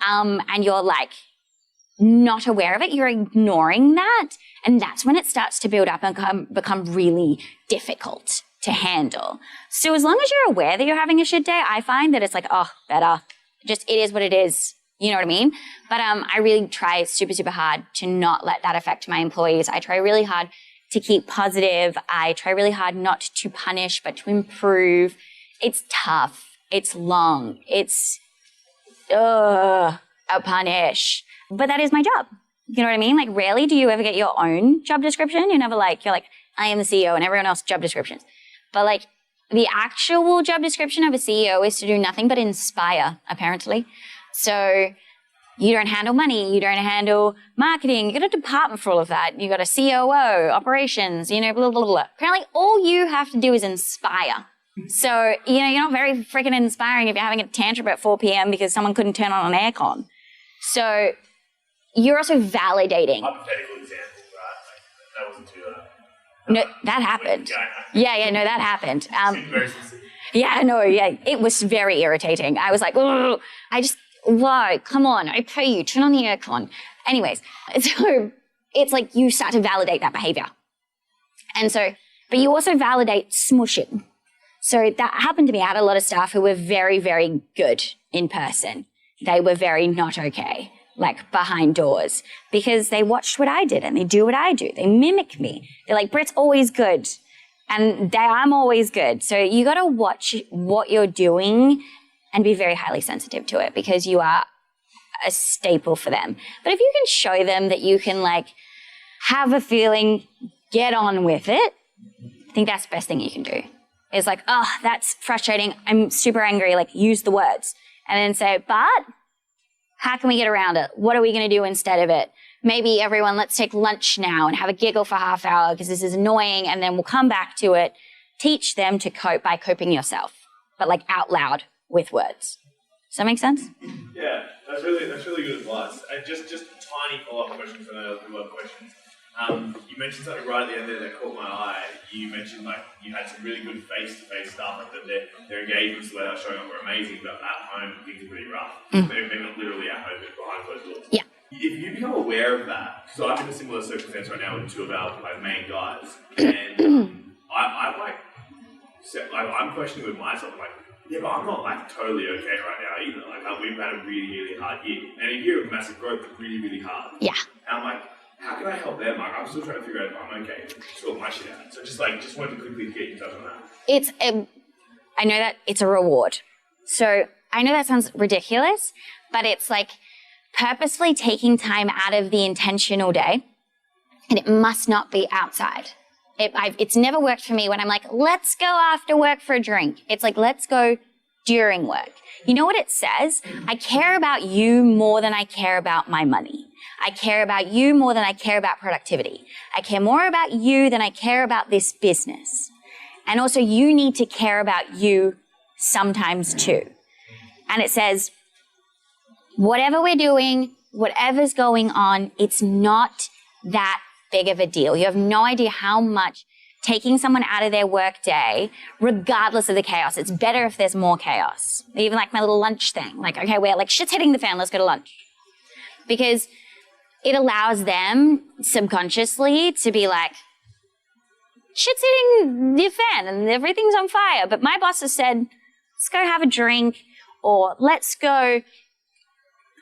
and you're, like, not aware of it, you're ignoring that, and that's when it starts to build up and become really difficult to handle. So as long as you're aware that you're having a shit day, I find that it's like, oh, better. Just, it is what it is. You know what I mean? But I really try super, super hard to not let that affect my employees. I try really hard to keep positive. I try really hard not to punish, but to improve. It's tough. It's long. It's, a punish. But that is my job. You know what I mean? Like, rarely do you ever get your own job description. You're never like, you're like, I am the CEO and everyone else job descriptions. But, like, the actual job description of a CEO is to do nothing but inspire, apparently. So you don't handle money. You don't handle marketing. You got a department for all of that. You got a COO, operations, you know, blah, blah, blah. Apparently all you have to do is inspire. So, you know, you're not very freaking inspiring if you're having a tantrum at 4 p.m. because someone couldn't turn on an aircon. So you're also validating. Hypothetical example, right? Like, that wasn't too... No, that happened. Yeah, no, that happened. Very specific. Yeah, no, yeah, it was very irritating. I was like, why? Come on, I pay you, turn on the aircon. Anyways, so it's like you start to validate that behavior. And so, but you also validate smushing. So that happened to me. I had a lot of staff who were very, very good in person. They were very not okay, like behind doors, because they watched what I did and they do what I do. They mimic me. They're like, Britt's always good. And I'm always good. So you got to watch what you're doing and be very highly sensitive to it, because you are a staple for them. But if you can show them that you can like have a feeling, get on with it, I think that's the best thing you can do. It's like, oh, that's frustrating. I'm super angry. Like, use the words. And then say, but how can we get around it? What are we going to do instead of it? Maybe everyone, let's take lunch now and have a giggle for half hour because this is annoying, and then we'll come back to it. Teach them to cope by coping yourself, but like out loud with words. Does that make sense? Yeah, that's really good advice. And just a tiny follow-up question for those who have questions. You mentioned something right at the end there that caught my eye. You mentioned like you had some really good face-to-face stuff, like that their engagements, the way they were showing up were amazing, but at home things are pretty rough. They're not literally at home, but behind closed doors. Yeah. If you become aware of that, so I'm in a similar circumstance right now with two of our main guys, and I'm questioning with myself, like, yeah, but I'm not like totally okay right now either. Like we've had a really, really hard year, and a year of massive growth is really, really hard. Yeah. And I'm like, how can I help them? Like, I'm still trying to figure out if I'm okay to sort my shit out. So just wanted to quickly get your touch on that. I know that it's a reward. So I know that sounds ridiculous, but it's like purposefully taking time out of the intentional day, and it must not be outside. It's never worked for me when I'm like, let's go after work for a drink. It's like, let's go during work. You know what it says? I care about you more than I care about my money. I care about you more than I care about productivity. I care more about you than I care about this business. And also you need to care about you sometimes too. And it says, whatever we're doing, whatever's going on, it's not that big of a deal. You have no idea how much taking someone out of their work day, regardless of the chaos, it's better if there's more chaos. Even like my little lunch thing, like, okay, we're like, shit's hitting the fan, let's go to lunch. Because it allows them subconsciously to be like, shit's hitting the fan and everything's on fire. But my boss has said, let's go have a drink, or let's go,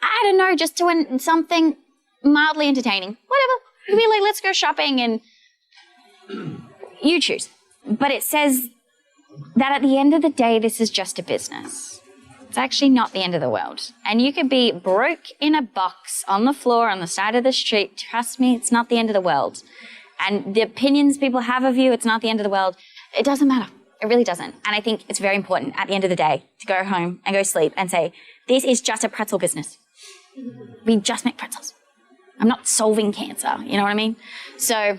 I don't know, just doing something mildly entertaining, whatever. You'd be like, let's go shopping, and you choose. But it says that at the end of the day, this is just a business. It's actually not the end of the world. And you could be broke in a box on the floor on the side of the street. Trust me, it's not the end of the world. And the opinions people have of you, it's not the end of the world. It doesn't matter. It really doesn't. And I think it's very important at the end of the day to go home and go sleep and say, this is just a pretzel business. We just make pretzels. I'm not solving cancer, you know what I mean? So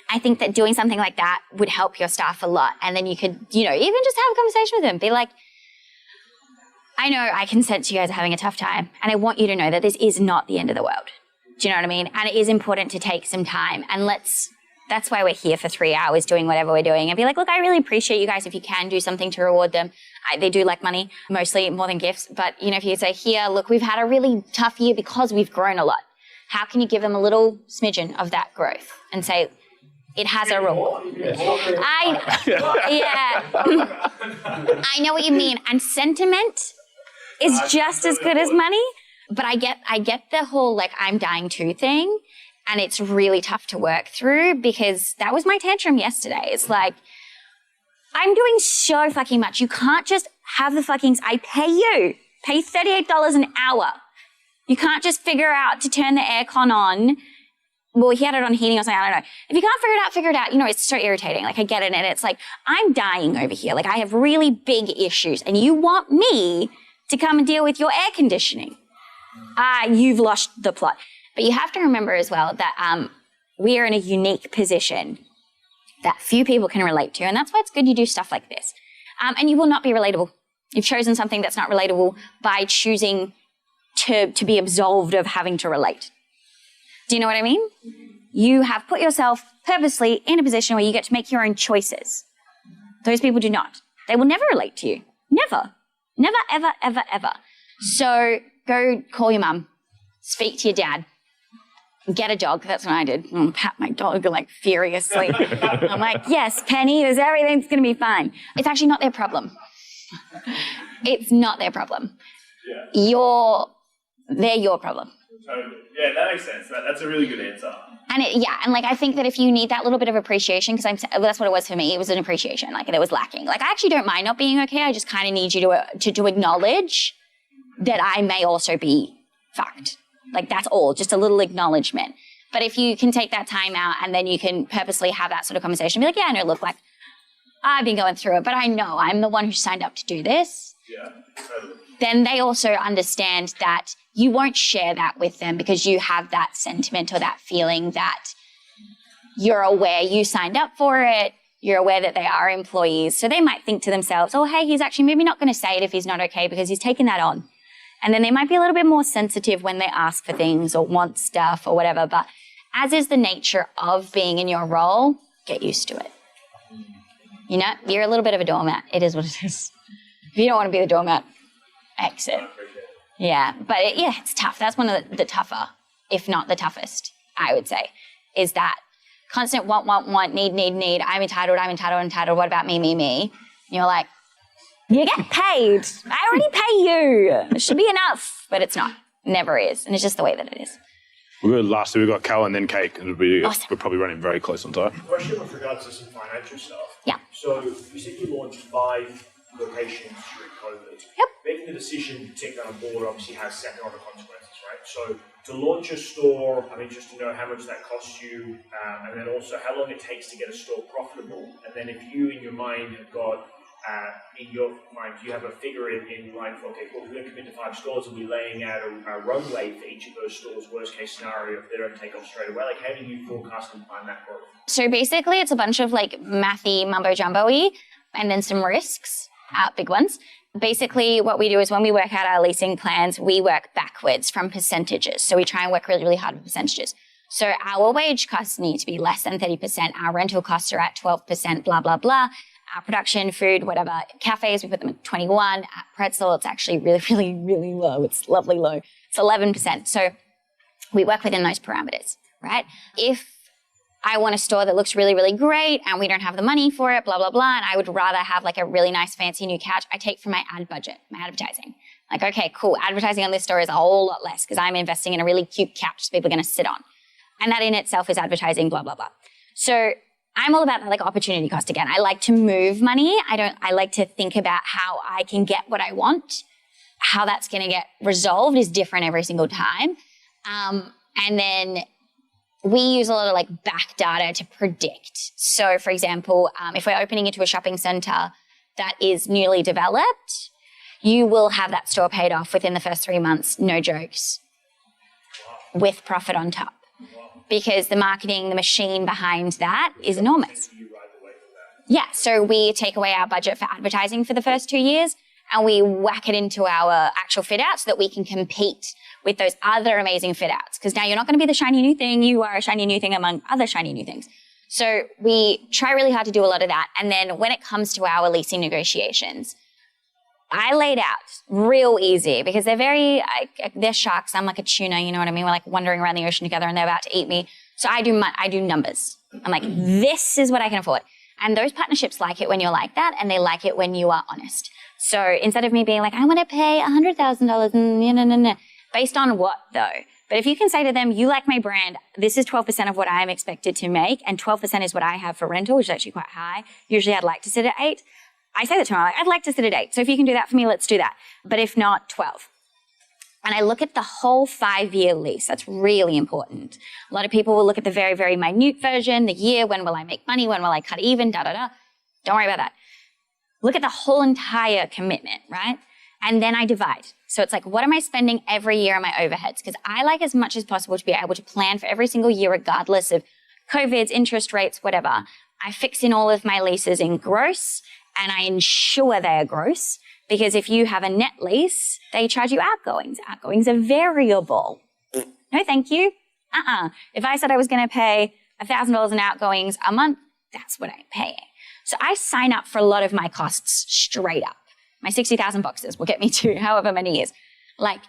I think that doing something like that would help your staff a lot. And then you could, even just have a conversation with them. Be like, I know I can sense you guys are having a tough time, and I want you to know that this is not the end of the world. Do you know what I mean? And it is important to take some time, and that's why we're here for 3 hours doing whatever we're doing, and be like, look, I really appreciate you guys if you can do something to reward them. They do like money, mostly more than gifts. But, if you say, here, look, we've had a really tough year because we've grown a lot. How can you give them a little smidgen of that growth and say, it has a reward? I know what you mean. And sentiment is just as good as money. But I get the whole, like, I'm dying too thing. And it's really tough to work through, because that was my tantrum yesterday. It's like, I'm doing so fucking much. You can't just have the fuckings, I pay $38 an hour. You can't just figure out to turn the aircon on. Well, he had it on heating or something, I don't know. If you can't figure it out, it's so irritating. Like, I get it. And it's like, I'm dying over here. Like, I have really big issues. And you want me to come and deal with your air conditioning. You've lost the plot. But you have to remember as well that we are in a unique position that few people can relate to. And that's why it's good you do stuff like this. And you will not be relatable. You've chosen something that's not relatable by choosing to be absolved of having to relate. Do you know what I mean? You have put yourself purposely in a position where you get to make your own choices. Those people do not. They will never relate to you. Never. Never, ever, ever, ever. So go call your mum. Speak to your dad. get a dog. That's what I did. Pat my dog like furiously. I'm like, yes, Penny, everything's going to be fine. It's actually not their problem. It's not their problem. Yeah. They're your problem. Totally. Yeah, that makes sense. That's a really good answer. And I think that if you need that little bit of appreciation, because that's what it was for me. It was an appreciation, like it was lacking. Like I actually don't mind not being okay. I just kind of need you to acknowledge that I may also be fucked. Like that's all, just a little acknowledgement. But if you can take that time out and then you can purposely have that sort of conversation, be like, yeah, no, look, like I've been going through it, but I know I'm the one who signed up to do this. Yeah, totally. Then they also understand that you won't share that with them because you have that sentiment or that feeling that you're aware you signed up for it, you're aware that they are employees. So they might think to themselves, oh, hey, he's actually maybe not going to say it if he's not okay because he's taking that on. And then they might be a little bit more sensitive when they ask for things or want stuff or whatever. But as is the nature of being in your role, get used to it. You know, you're a little bit of a doormat. It is what it is. If you don't want to be the doormat, exit. Yeah, but it's tough. That's one of the tougher, if not the toughest, I would say, is that constant want, need. I'm entitled. What about me? And you're like, you get paid. I already pay you. It should be enough, but it's not. Never is. And it's just the way that it is. Last week we got Cal and then Cake. And Awesome. We're probably running very close on time. Question with regards to some financial stuff. Yeah. So you said you launched 5 locations during COVID. Yep. Making the decision to take that on board obviously has second-order consequences, right? So to launch a store, I'm interested to know how much that costs you, and then also how long it takes to get a store profitable. And then if you, in your mind, have got, in your mind, do you have a figure in line for, okay, cool, we're going to commit to 5 stores and we're laying out a runway for each of those stores, worst case scenario, if they don't take off straight away? Like, how do you forecast and plan that growth? So basically it's a bunch of like mathy mumbo jumbo-y and then some risks, big ones. Basically what we do is when we work out our leasing plans, we work backwards from percentages. So we try and work really, really hard with percentages. So our wage costs need to be less than 30%. Our rental costs are at 12%, blah, blah, blah. Our production, food, whatever, cafes, we put them at 21. At Pretzel, it's actually really, really, really low. It's lovely low. It's 11%. So we work within those parameters, right? If I want a store that looks really, really great and we don't have the money for it, blah, blah, blah, and I would rather have like a really nice fancy new couch, I take from my ad budget, my advertising. Like, okay, cool, advertising on this store is a whole lot less because I'm investing in a really cute couch people are going to sit on. And that in itself is advertising, blah, blah, blah. So I'm all about that, like opportunity cost again. I like to move money. I like to think about how I can get what I want. How that's going to get resolved is different every single time. And then we use a lot of like back data to predict. So for example, if we're opening into a shopping center that is newly developed, you will have that store paid off within the first 3 months, no jokes, with profit on top. Because the marketing, the machine behind that is enormous. Yeah, so we take away our budget for advertising for the first 2 years and we whack it into our actual fit out so that we can compete with those other amazing fit outs. Because now you're not going to be the shiny new thing, you are a shiny new thing among other shiny new things. So we try really hard to do a lot of that. And then when it comes to our leasing negotiations, I laid out real easy because they're sharks. I'm like a tuna, you know what I mean? We're like wandering around the ocean together and they're about to eat me. So I do numbers. I'm like, this is what I can afford. And those partnerships like it when you're like that, and they like it when you are honest. So instead of me being like, I want to pay $100,000 and based on what though? But if you can say to them, you like my brand, this is 12% of what I'm expected to make, and 12% is what I have for rental, which is actually quite high. Usually I'd like to sit at 8. I say that to them, I'd like to sit at 8. So if you can do that for me, let's do that. But if not, 12. And I look at the whole 5-year lease. That's really important. A lot of people will look at the very, very minute version, the year, when will I make money, when will I cut even, da-da-da. Don't worry about that. Look at the whole entire commitment, right? And then I divide. So it's like, what am I spending every year on my overheads? Because I like as much as possible to be able to plan for every single year, regardless of COVIDs, interest rates, whatever. I fix in all of my leases in gross, and I ensure they are gross. Because if you have a net lease, they charge you outgoings. Outgoings are variable. No, thank you. If I said I was going to pay $1,000 in outgoings a month, that's what I'm paying. So I sign up for a lot of my costs straight up. My 60,000 boxes will get me to however many years. Like,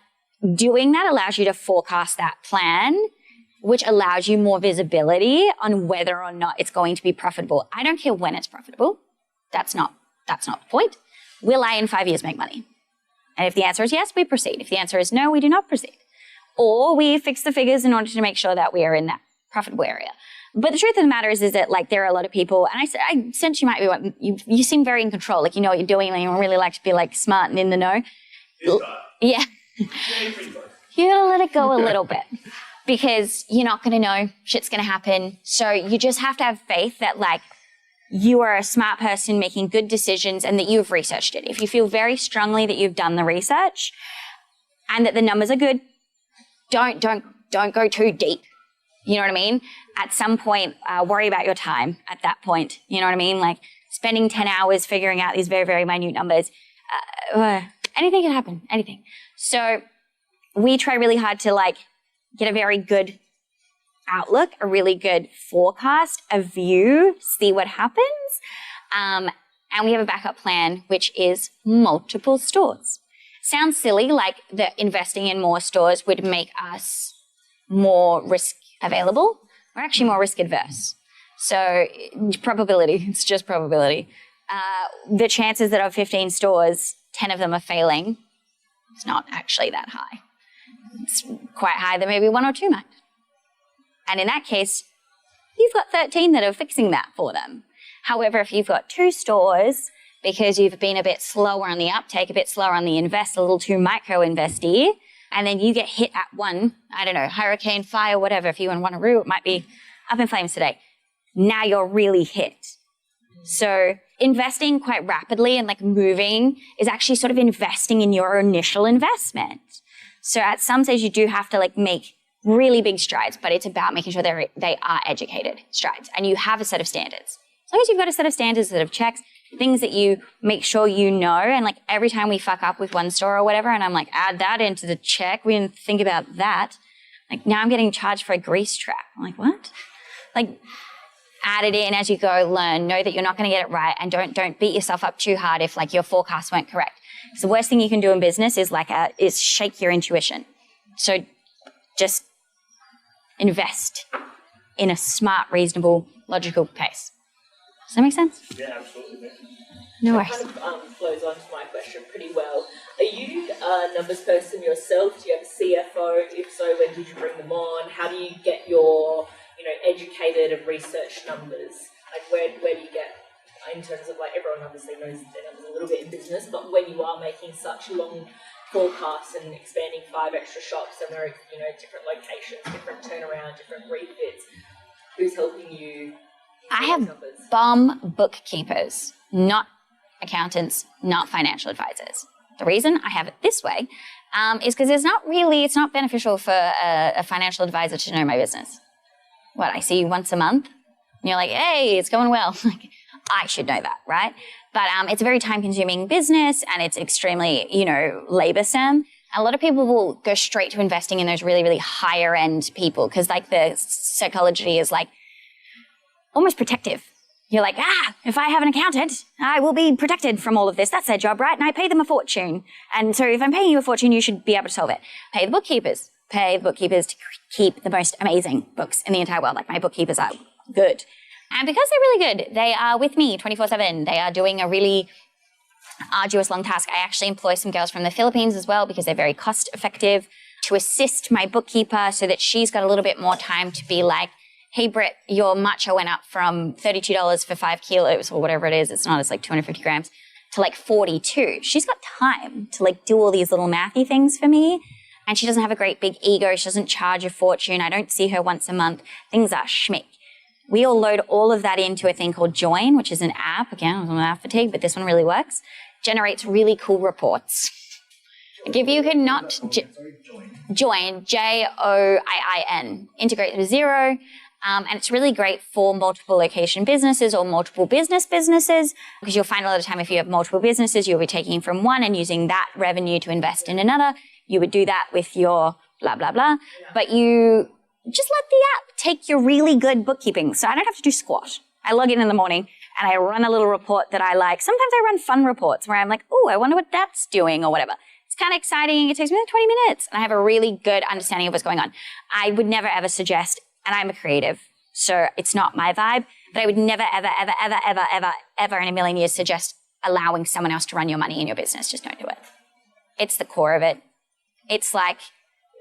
doing that allows you to forecast that plan which allows you more visibility on whether or not it's going to be profitable. I don't care when it's profitable. That's not the point. Will I in 5 years make money? And if the answer is yes, we proceed. If the answer is no, we do not proceed. Or we fix the figures in order to make sure that we are in that profitable area. But the truth of the matter is that like there are a lot of people, and I sense you might be one, you seem very in control, like you know what you're doing, and you really like to be like smart and in the know. Yeah. You gotta let it go a little bit because you're not gonna know, shit's gonna happen. So you just have to have faith that like you are a smart person making good decisions and that you've researched it. If you feel very strongly that you've done the research and that the numbers are good, don't go too deep. You know what I mean? At some point, worry about your time at that point. You know what I mean? Like spending 10 hours figuring out these very, very minute numbers. Anything can happen, anything. So we try really hard to like get a very good outlook, a really good forecast, a view, see what happens. And we have a backup plan, which is multiple stores. Sounds silly, like that investing in more stores would make us more risk available. We're actually more risk adverse. So probability, it's just probability. The chances that of 15 stores, 10 of them are failing, it's not actually that high. It's quite high that maybe 1 or 2 might. And in that case, you've got 13 that are fixing that for them. However, if you've got 2 stores, because you've been a bit slower on the uptake, a bit slower on the invest, a little too micro-investy, and then you get hit at one, I don't know, hurricane, fire, whatever, if you want Wanneroo, it might be up in flames today. Now you're really hit. So investing quite rapidly and like moving is actually sort of investing in your initial investment. So at some stage you do have to like make really big strides, but it's about making sure they are educated strides and you have a set of standards. As long as you've got a set of standards, a set of checks, things that you make sure you know, and like every time we fuck up with one store or whatever, and I'm like, add that into the check, we didn't think about that. Like now I'm getting charged for a grease trap. I'm like, what? Like add it in as you go, learn, know that you're not going to get it right, and don't beat yourself up too hard if like your forecasts weren't correct. Because the worst thing you can do in business is is shake your intuition. So just invest in a smart, reasonable, logical pace. Does that make sense? Yeah, absolutely. No worries. That kind of flows on to my question pretty well. Are you a numbers person yourself? Do you have a CFO? If so, when did you bring them on? How do you get your, educated and researched numbers? Like where do you get, in terms of like everyone obviously knows their numbers a little bit in business, but when you are making such long forecasts and expanding 5 extra shops and there are, different locations, different turnaround, different refits, who's helping you? I have bum bookkeepers, not accountants, not financial advisors. The reason I have it this way is because it's not beneficial for a financial advisor to know my business. I see you once a month and you're like, hey, it's going well. Like, I should know that, right? But it's a very time-consuming business and it's extremely, laborsome. A lot of people will go straight to investing in those really, really higher-end people because like the psychology is like, almost protective. You're like, if I have an accountant, I will be protected from all of this. That's their job, right? And I pay them a fortune. And so if I'm paying you a fortune, you should be able to solve it. Pay the bookkeepers. Pay the bookkeepers to keep the most amazing books in the entire world. Like my bookkeepers are good. And because they're really good, they are with me 24/7. They are doing a really arduous long task. I actually employ some girls from the Philippines as well because they're very cost effective to assist my bookkeeper so that she's got a little bit more time to be like, hey, Britt, your matcha went up from $32 for 5 kilos or whatever it is. It's like 250 grams to like 42. She's got time to like do all these little mathy things for me. And she doesn't have a great big ego. She doesn't charge a fortune. I don't see her once a month. Things are schmick. We all load all of that into a thing called Join, which is an app. Again, I'm app fatigue, but this one really works. Generates really cool reports. Like if you cannot Join, Joiin, integrate with Xero. And it's really great for multiple location businesses or multiple businesses because you'll find a lot of time if you have multiple businesses, you'll be taking from one and using that revenue to invest in another. You would do that with your blah, blah, blah. But you just let the app take your really good bookkeeping. So I don't have to do squat. I log in the morning and I run a little report that I like. Sometimes I run fun reports where I'm like, oh, I wonder what that's doing or whatever. It's kind of exciting. It takes me like 20 minutes. And I have a really good understanding of what's going on. I would never, ever suggest, and I'm a creative, so it's not my vibe, but I would never, ever, ever, ever, ever, ever, ever in a million years suggest allowing someone else to run your money in your business. Just don't do it. It's the core of it. It's like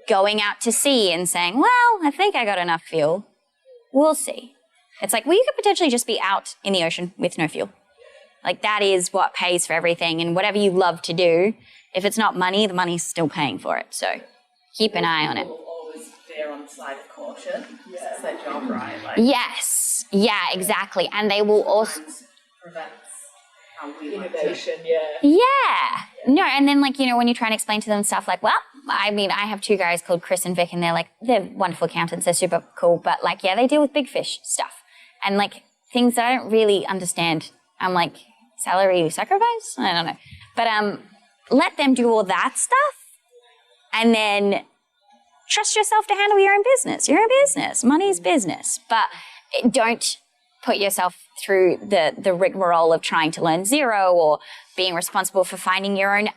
going out to sea and saying, well, I think I got enough fuel. We'll see. It's like, well, you could potentially just be out in the ocean with no fuel. Like that is what pays for everything. And whatever you love to do, if it's not money, the money's still paying for it. So keep an eye on it. Always veer on the side of caution. That's their job, right? Like, Yes. Yeah, exactly. And they will also... prevents how we Innovation, yeah. Yeah. No, and then like, when you try and explain to them stuff like, well, I mean, I have two guys called Chris and Vic, and they're wonderful accountants. They're super cool. But like, yeah, they deal with big fish stuff. And like things that I don't really understand. I'm like, salary sacrifice? I don't know. But let them do all that stuff. And then trust yourself to handle your own business. Your own business. Money's business. But don't put yourself through the rigmarole of trying to learn zero or being responsible for finding your own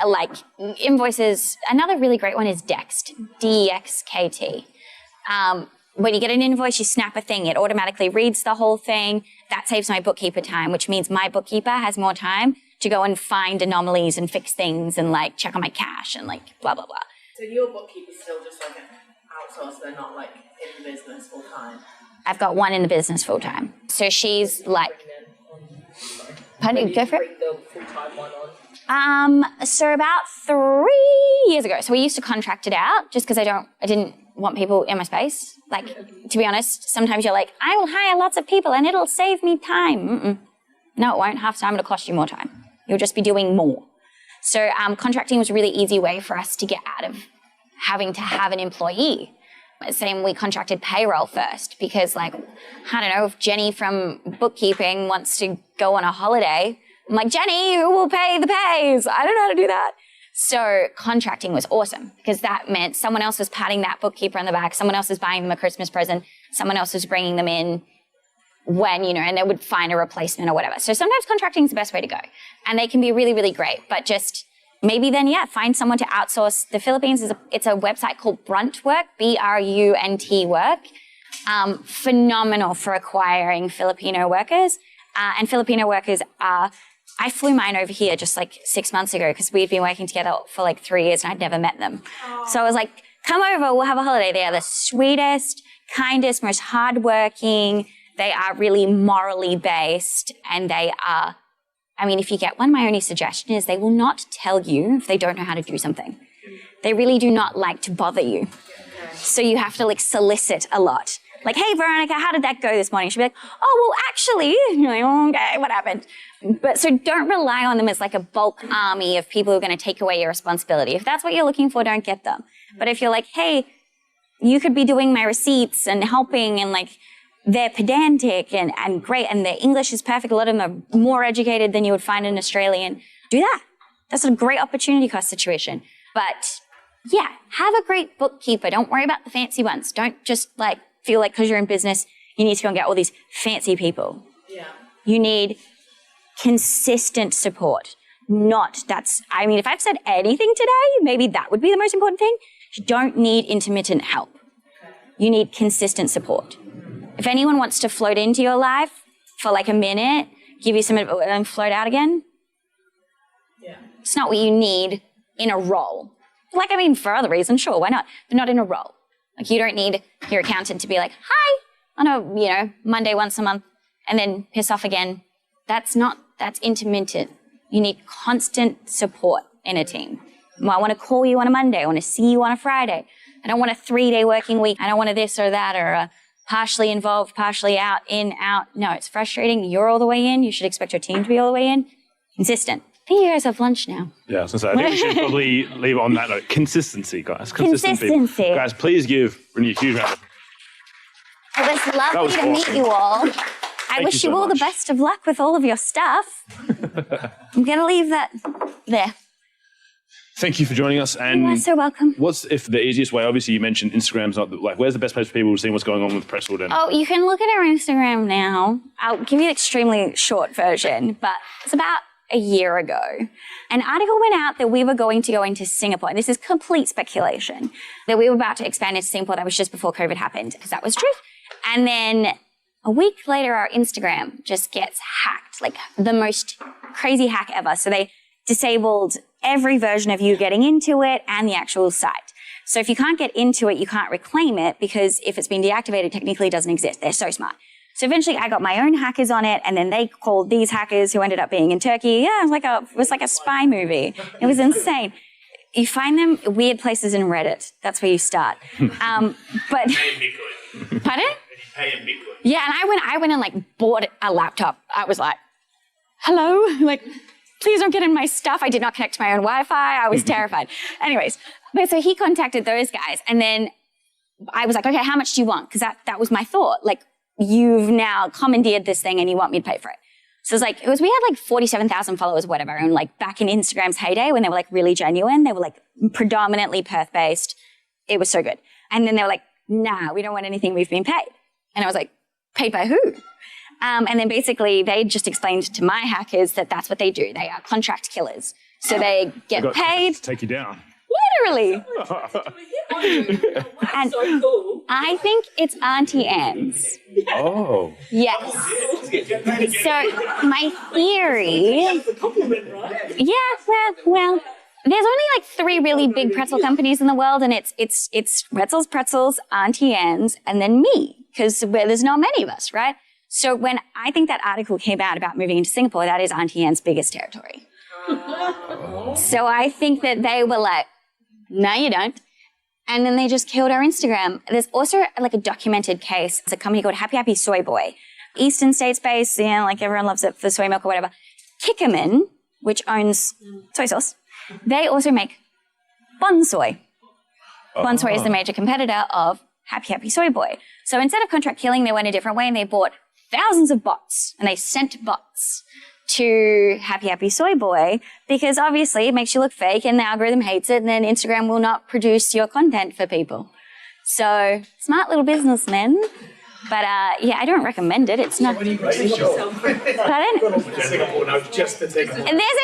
like invoices. Another really great one is Dext, D-E-X-K-T. When you get an invoice, you snap a thing. It automatically reads the whole thing. That saves my bookkeeper time, which means my bookkeeper has more time to go and find anomalies and fix things and like check on my cash and like blah, blah, blah. So your bookkeeper's still just like an outsourced, they're not like in the business full time? I've got one in the business full time. So she's like, pardon, go for it. Bring the full-time one on. So about 3 years ago, so we used to contract it out just because I didn't want people in my space. Like, to be honest, sometimes you're like, I will hire lots of people and it'll save me time. Mm-mm. No, it won't. Half the time it'll cost you more time. You'll just be doing more. So contracting was a really easy way for us to get out of having to have an employee. Same, we contracted payroll first because like, I don't know, if Jenny from bookkeeping wants to go on a holiday, I'm like, Jenny, who will pay the pays? I don't know how to do that. So contracting was awesome because that meant someone else was patting that bookkeeper on the back. Someone else was buying them a Christmas present. Someone else was bringing them in when, and they would find a replacement or whatever. So sometimes contracting is the best way to go. And they can be really, really great. But just maybe then, find someone to outsource. The Philippines, it's a website called Bruntwork, B-R-U-N-T work. Phenomenal for acquiring Filipino workers. And Filipino workers are... I flew mine over here just like 6 months ago because we'd been working together for like 3 years and I'd never met them. So I was like, come over, we'll have a holiday. They are the sweetest, kindest, most hardworking. They are really morally based and they are, if you get one, my only suggestion is they will not tell you if they don't know how to do something. They really do not like to bother you. So you have to like solicit a lot. Like, hey, Veronica, how did that go this morning? She'll be like, oh, well, actually, and you're like, oh, okay, what happened? But so don't rely on them as like a bulk army of people who are going to take away your responsibility. If that's what you're looking for, don't get them. But if you're like, hey, you could be doing my receipts and helping and like they're pedantic and great and their English is perfect. A lot of them are more educated than you would find in Australian. Do that. That's a great opportunity cost situation. But yeah, have a great bookkeeper. Don't worry about the fancy ones. Don't just like feel like because you're in business, you need to go and get all these fancy people. Yeah. You need consistent support. If I've said anything today, maybe that would be the most important thing. You don't need intermittent help. You need consistent support. If anyone wants to float into your life for like a minute, give you some advice and float out again, it's not what you need in a role. For other reasons, sure, why not? But not in a role. Like you don't need your accountant to be like, hi, on a, Monday once a month and then piss off again. That's intermittent. You need constant support in a team. I want to call you on a Monday. I want to see you on a Friday. I don't want a 3-day working week. I don't want a this or that or a partially involved, partially out, in, out. No, it's frustrating. You're all the way in. You should expect your team to be all the way in. Consistent. I think you guys have lunch now. Yeah, I was going to say, I think we should probably leave it on that note. Consistency, guys. Consistency. Guys, please give Brittany a huge round of applause. It was lovely to meet you all. I wish you all the best of luck with all of your stuff. I'm going to leave that there. Thank you for joining us. And you are so welcome. What's the easiest way? Obviously, you mentioned Instagram's not where's the best place for people to see what's going on with Pretzel then? Oh, you can look at our Instagram now. I'll give you an extremely short version, but a year ago, an article went out that we were going to go into Singapore. And this is complete speculation, that we were about to expand into Singapore. That was just before COVID happened, because that was true. And then a week later, our Instagram just gets hacked, like the most crazy hack ever. So they disabled every version of you getting into it and the actual site. So if you can't get into it, you can't reclaim it, because if it's been deactivated, technically it doesn't exist. They're so smart. So eventually I got my own hackers on it, and then they called these hackers who ended up being in Turkey. Yeah, it was like a spy movie. It was insane. You find them weird places in Reddit. That's where you start. But pardon? Pay in Bitcoin. Yeah, and I went and like bought a laptop. I was like, hello, like, please don't get in my stuff. I did not connect to my own Wi-Fi. I was terrified. Anyways, but so he contacted those guys, and then I was like, okay, how much do you want? Because that was my thought. Like, you've now commandeered this thing and you want me to pay for it. So we had like 47,000 followers, whatever. And like back in Instagram's heyday, when they were like really genuine, they were like predominantly Perth based. It was so good. And then they were like, nah, we don't want anything, we've been paid. And I was like, paid by who? And then basically they just explained to my hackers that that's what they do. They are contract killers. So they get paid. To take you down. Literally. And So cool. I think it's Auntie Anne's. Oh. Yes. So my theory. Yeah, well, there's only like 3 really big pretzel companies in the world, and it's Pretzels, Auntie Anne's, and then me, because there's not many of us, right? So when I think that article came out about moving into Singapore, that is Auntie Anne's biggest territory. So I think that they were like, no, you don't. And then they just killed our Instagram. There's also like a documented case. It's a company called Happy Happy Soy Boy. Eastern States based, like everyone loves it for soy milk or whatever. Kikkoman, which owns soy sauce, they also make Bon Soy. Bon Soy is the major competitor of Happy Happy Soy Boy. So instead of contract killing, they went a different way, and they bought thousands of bots, and they sent bots to Happy Happy Soy Boy, because obviously it makes you look fake and the algorithm hates it, and then Instagram will not produce your content for people. So smart little businessmen. But yeah, I don't recommend it. It's not. Pardon? This is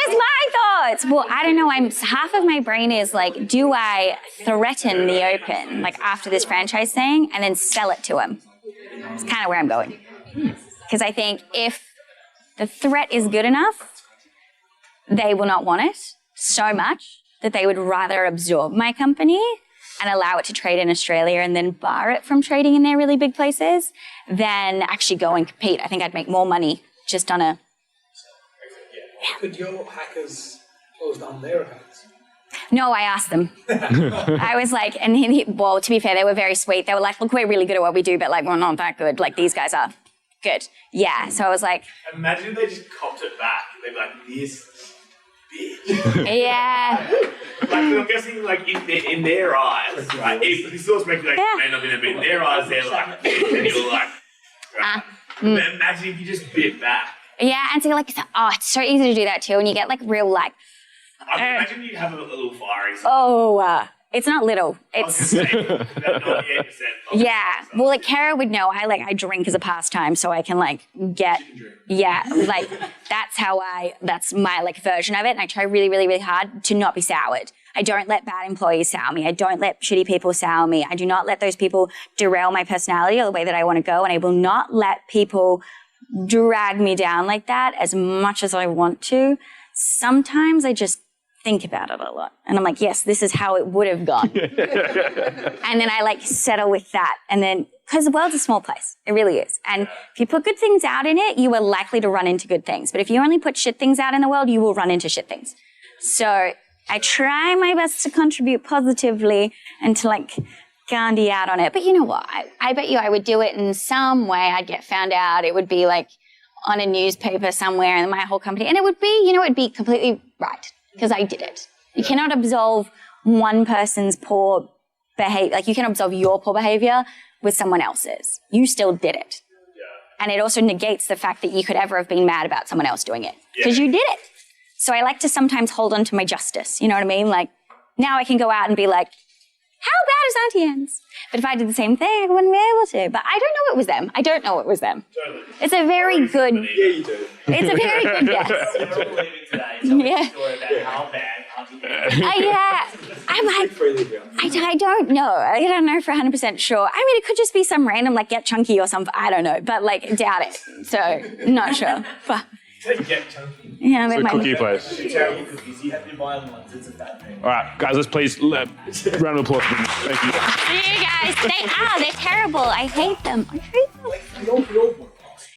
my thoughts. Well, I don't know. Half of my brain is like, do I threaten the open, like after this franchise thing, and then sell it to him? It's kind of where I'm going. Because I think if the threat is good enough, they will not want it so much that they would rather absorb my company and allow it to trade in Australia and then bar it from trading in their really big places than actually go and compete. I think I'd make more money just on a... Yeah. Could your hackers close down their accounts? No, I asked them. I was like, and well, to be fair, they were very sweet. They were like, look, we're really good at what we do, but like, we're not that good. Like, these guys are good. Yeah, so I was like... Imagine they just copped it back. They'd be like, this bitch. Yeah. Like, I'm guessing, like, in their eyes, right? This is also making like, may not be a bit. In their eyes, they're like, and you're like, right? Imagine if you just bit back. Yeah, and so you're like, oh, it's so easy to do that too, and you get like real like... I can imagine you have a little fiery. Oh, it's not little. It's... Yeah. Well, like Kara would know, I drink as a pastime, so I can like get... Yeah, like that's my like version of it, and I try really, really, really hard to not be soured. I don't let bad employees sour me. I don't let shitty people sour me. I do not let those people derail my personality or the way that I want to go, and I will not let people drag me down like that as much as I want to. Sometimes I just think about it a lot, and I'm like, yes, this is how it would have gone. And then I like settle with that, and then because the world's a small place, it really is. And if you put good things out in it, you are likely to run into good things. But if you only put shit things out in the world, you will run into shit things. So I try my best to contribute positively and to like Gandhi out on it. But you know what? I bet you I would do it in some way. I'd get found out. It would be like on a newspaper somewhere in my whole company. And it would be, it'd be completely right because I did it. You cannot absolve one person's poor behavior. Like you can absolve your poor behavior with someone else's. You still did it. Yeah. And it also negates the fact that you could ever have been mad about someone else doing it because you did it. So I like to sometimes hold on to my justice. You know what I mean? Like now I can go out and be like, bad is Auntie Anne's? But if I did the same thing, I wouldn't be able to. But I don't know it was them. I don't know it was them. Totally. It's a very good. Yeah, you do. It's a very good guess. We're all leaving today. So Yeah. story about how bad Auntie Anne. Yeah. I'm like, Freely beyond. I don't know. I don't know for 100% sure. I mean, it could just be some random, like, Get Chunky or something. I don't know. But, like, doubt it. So, not sure. But, Get chunky. yeah, It's a my cookie place. Terrible cookies. You have to buy them once. It's a bad thing. All right, guys, let's please round of applause for them. Thank you. You guys, they're terrible. I hate them. I hate them. Like, your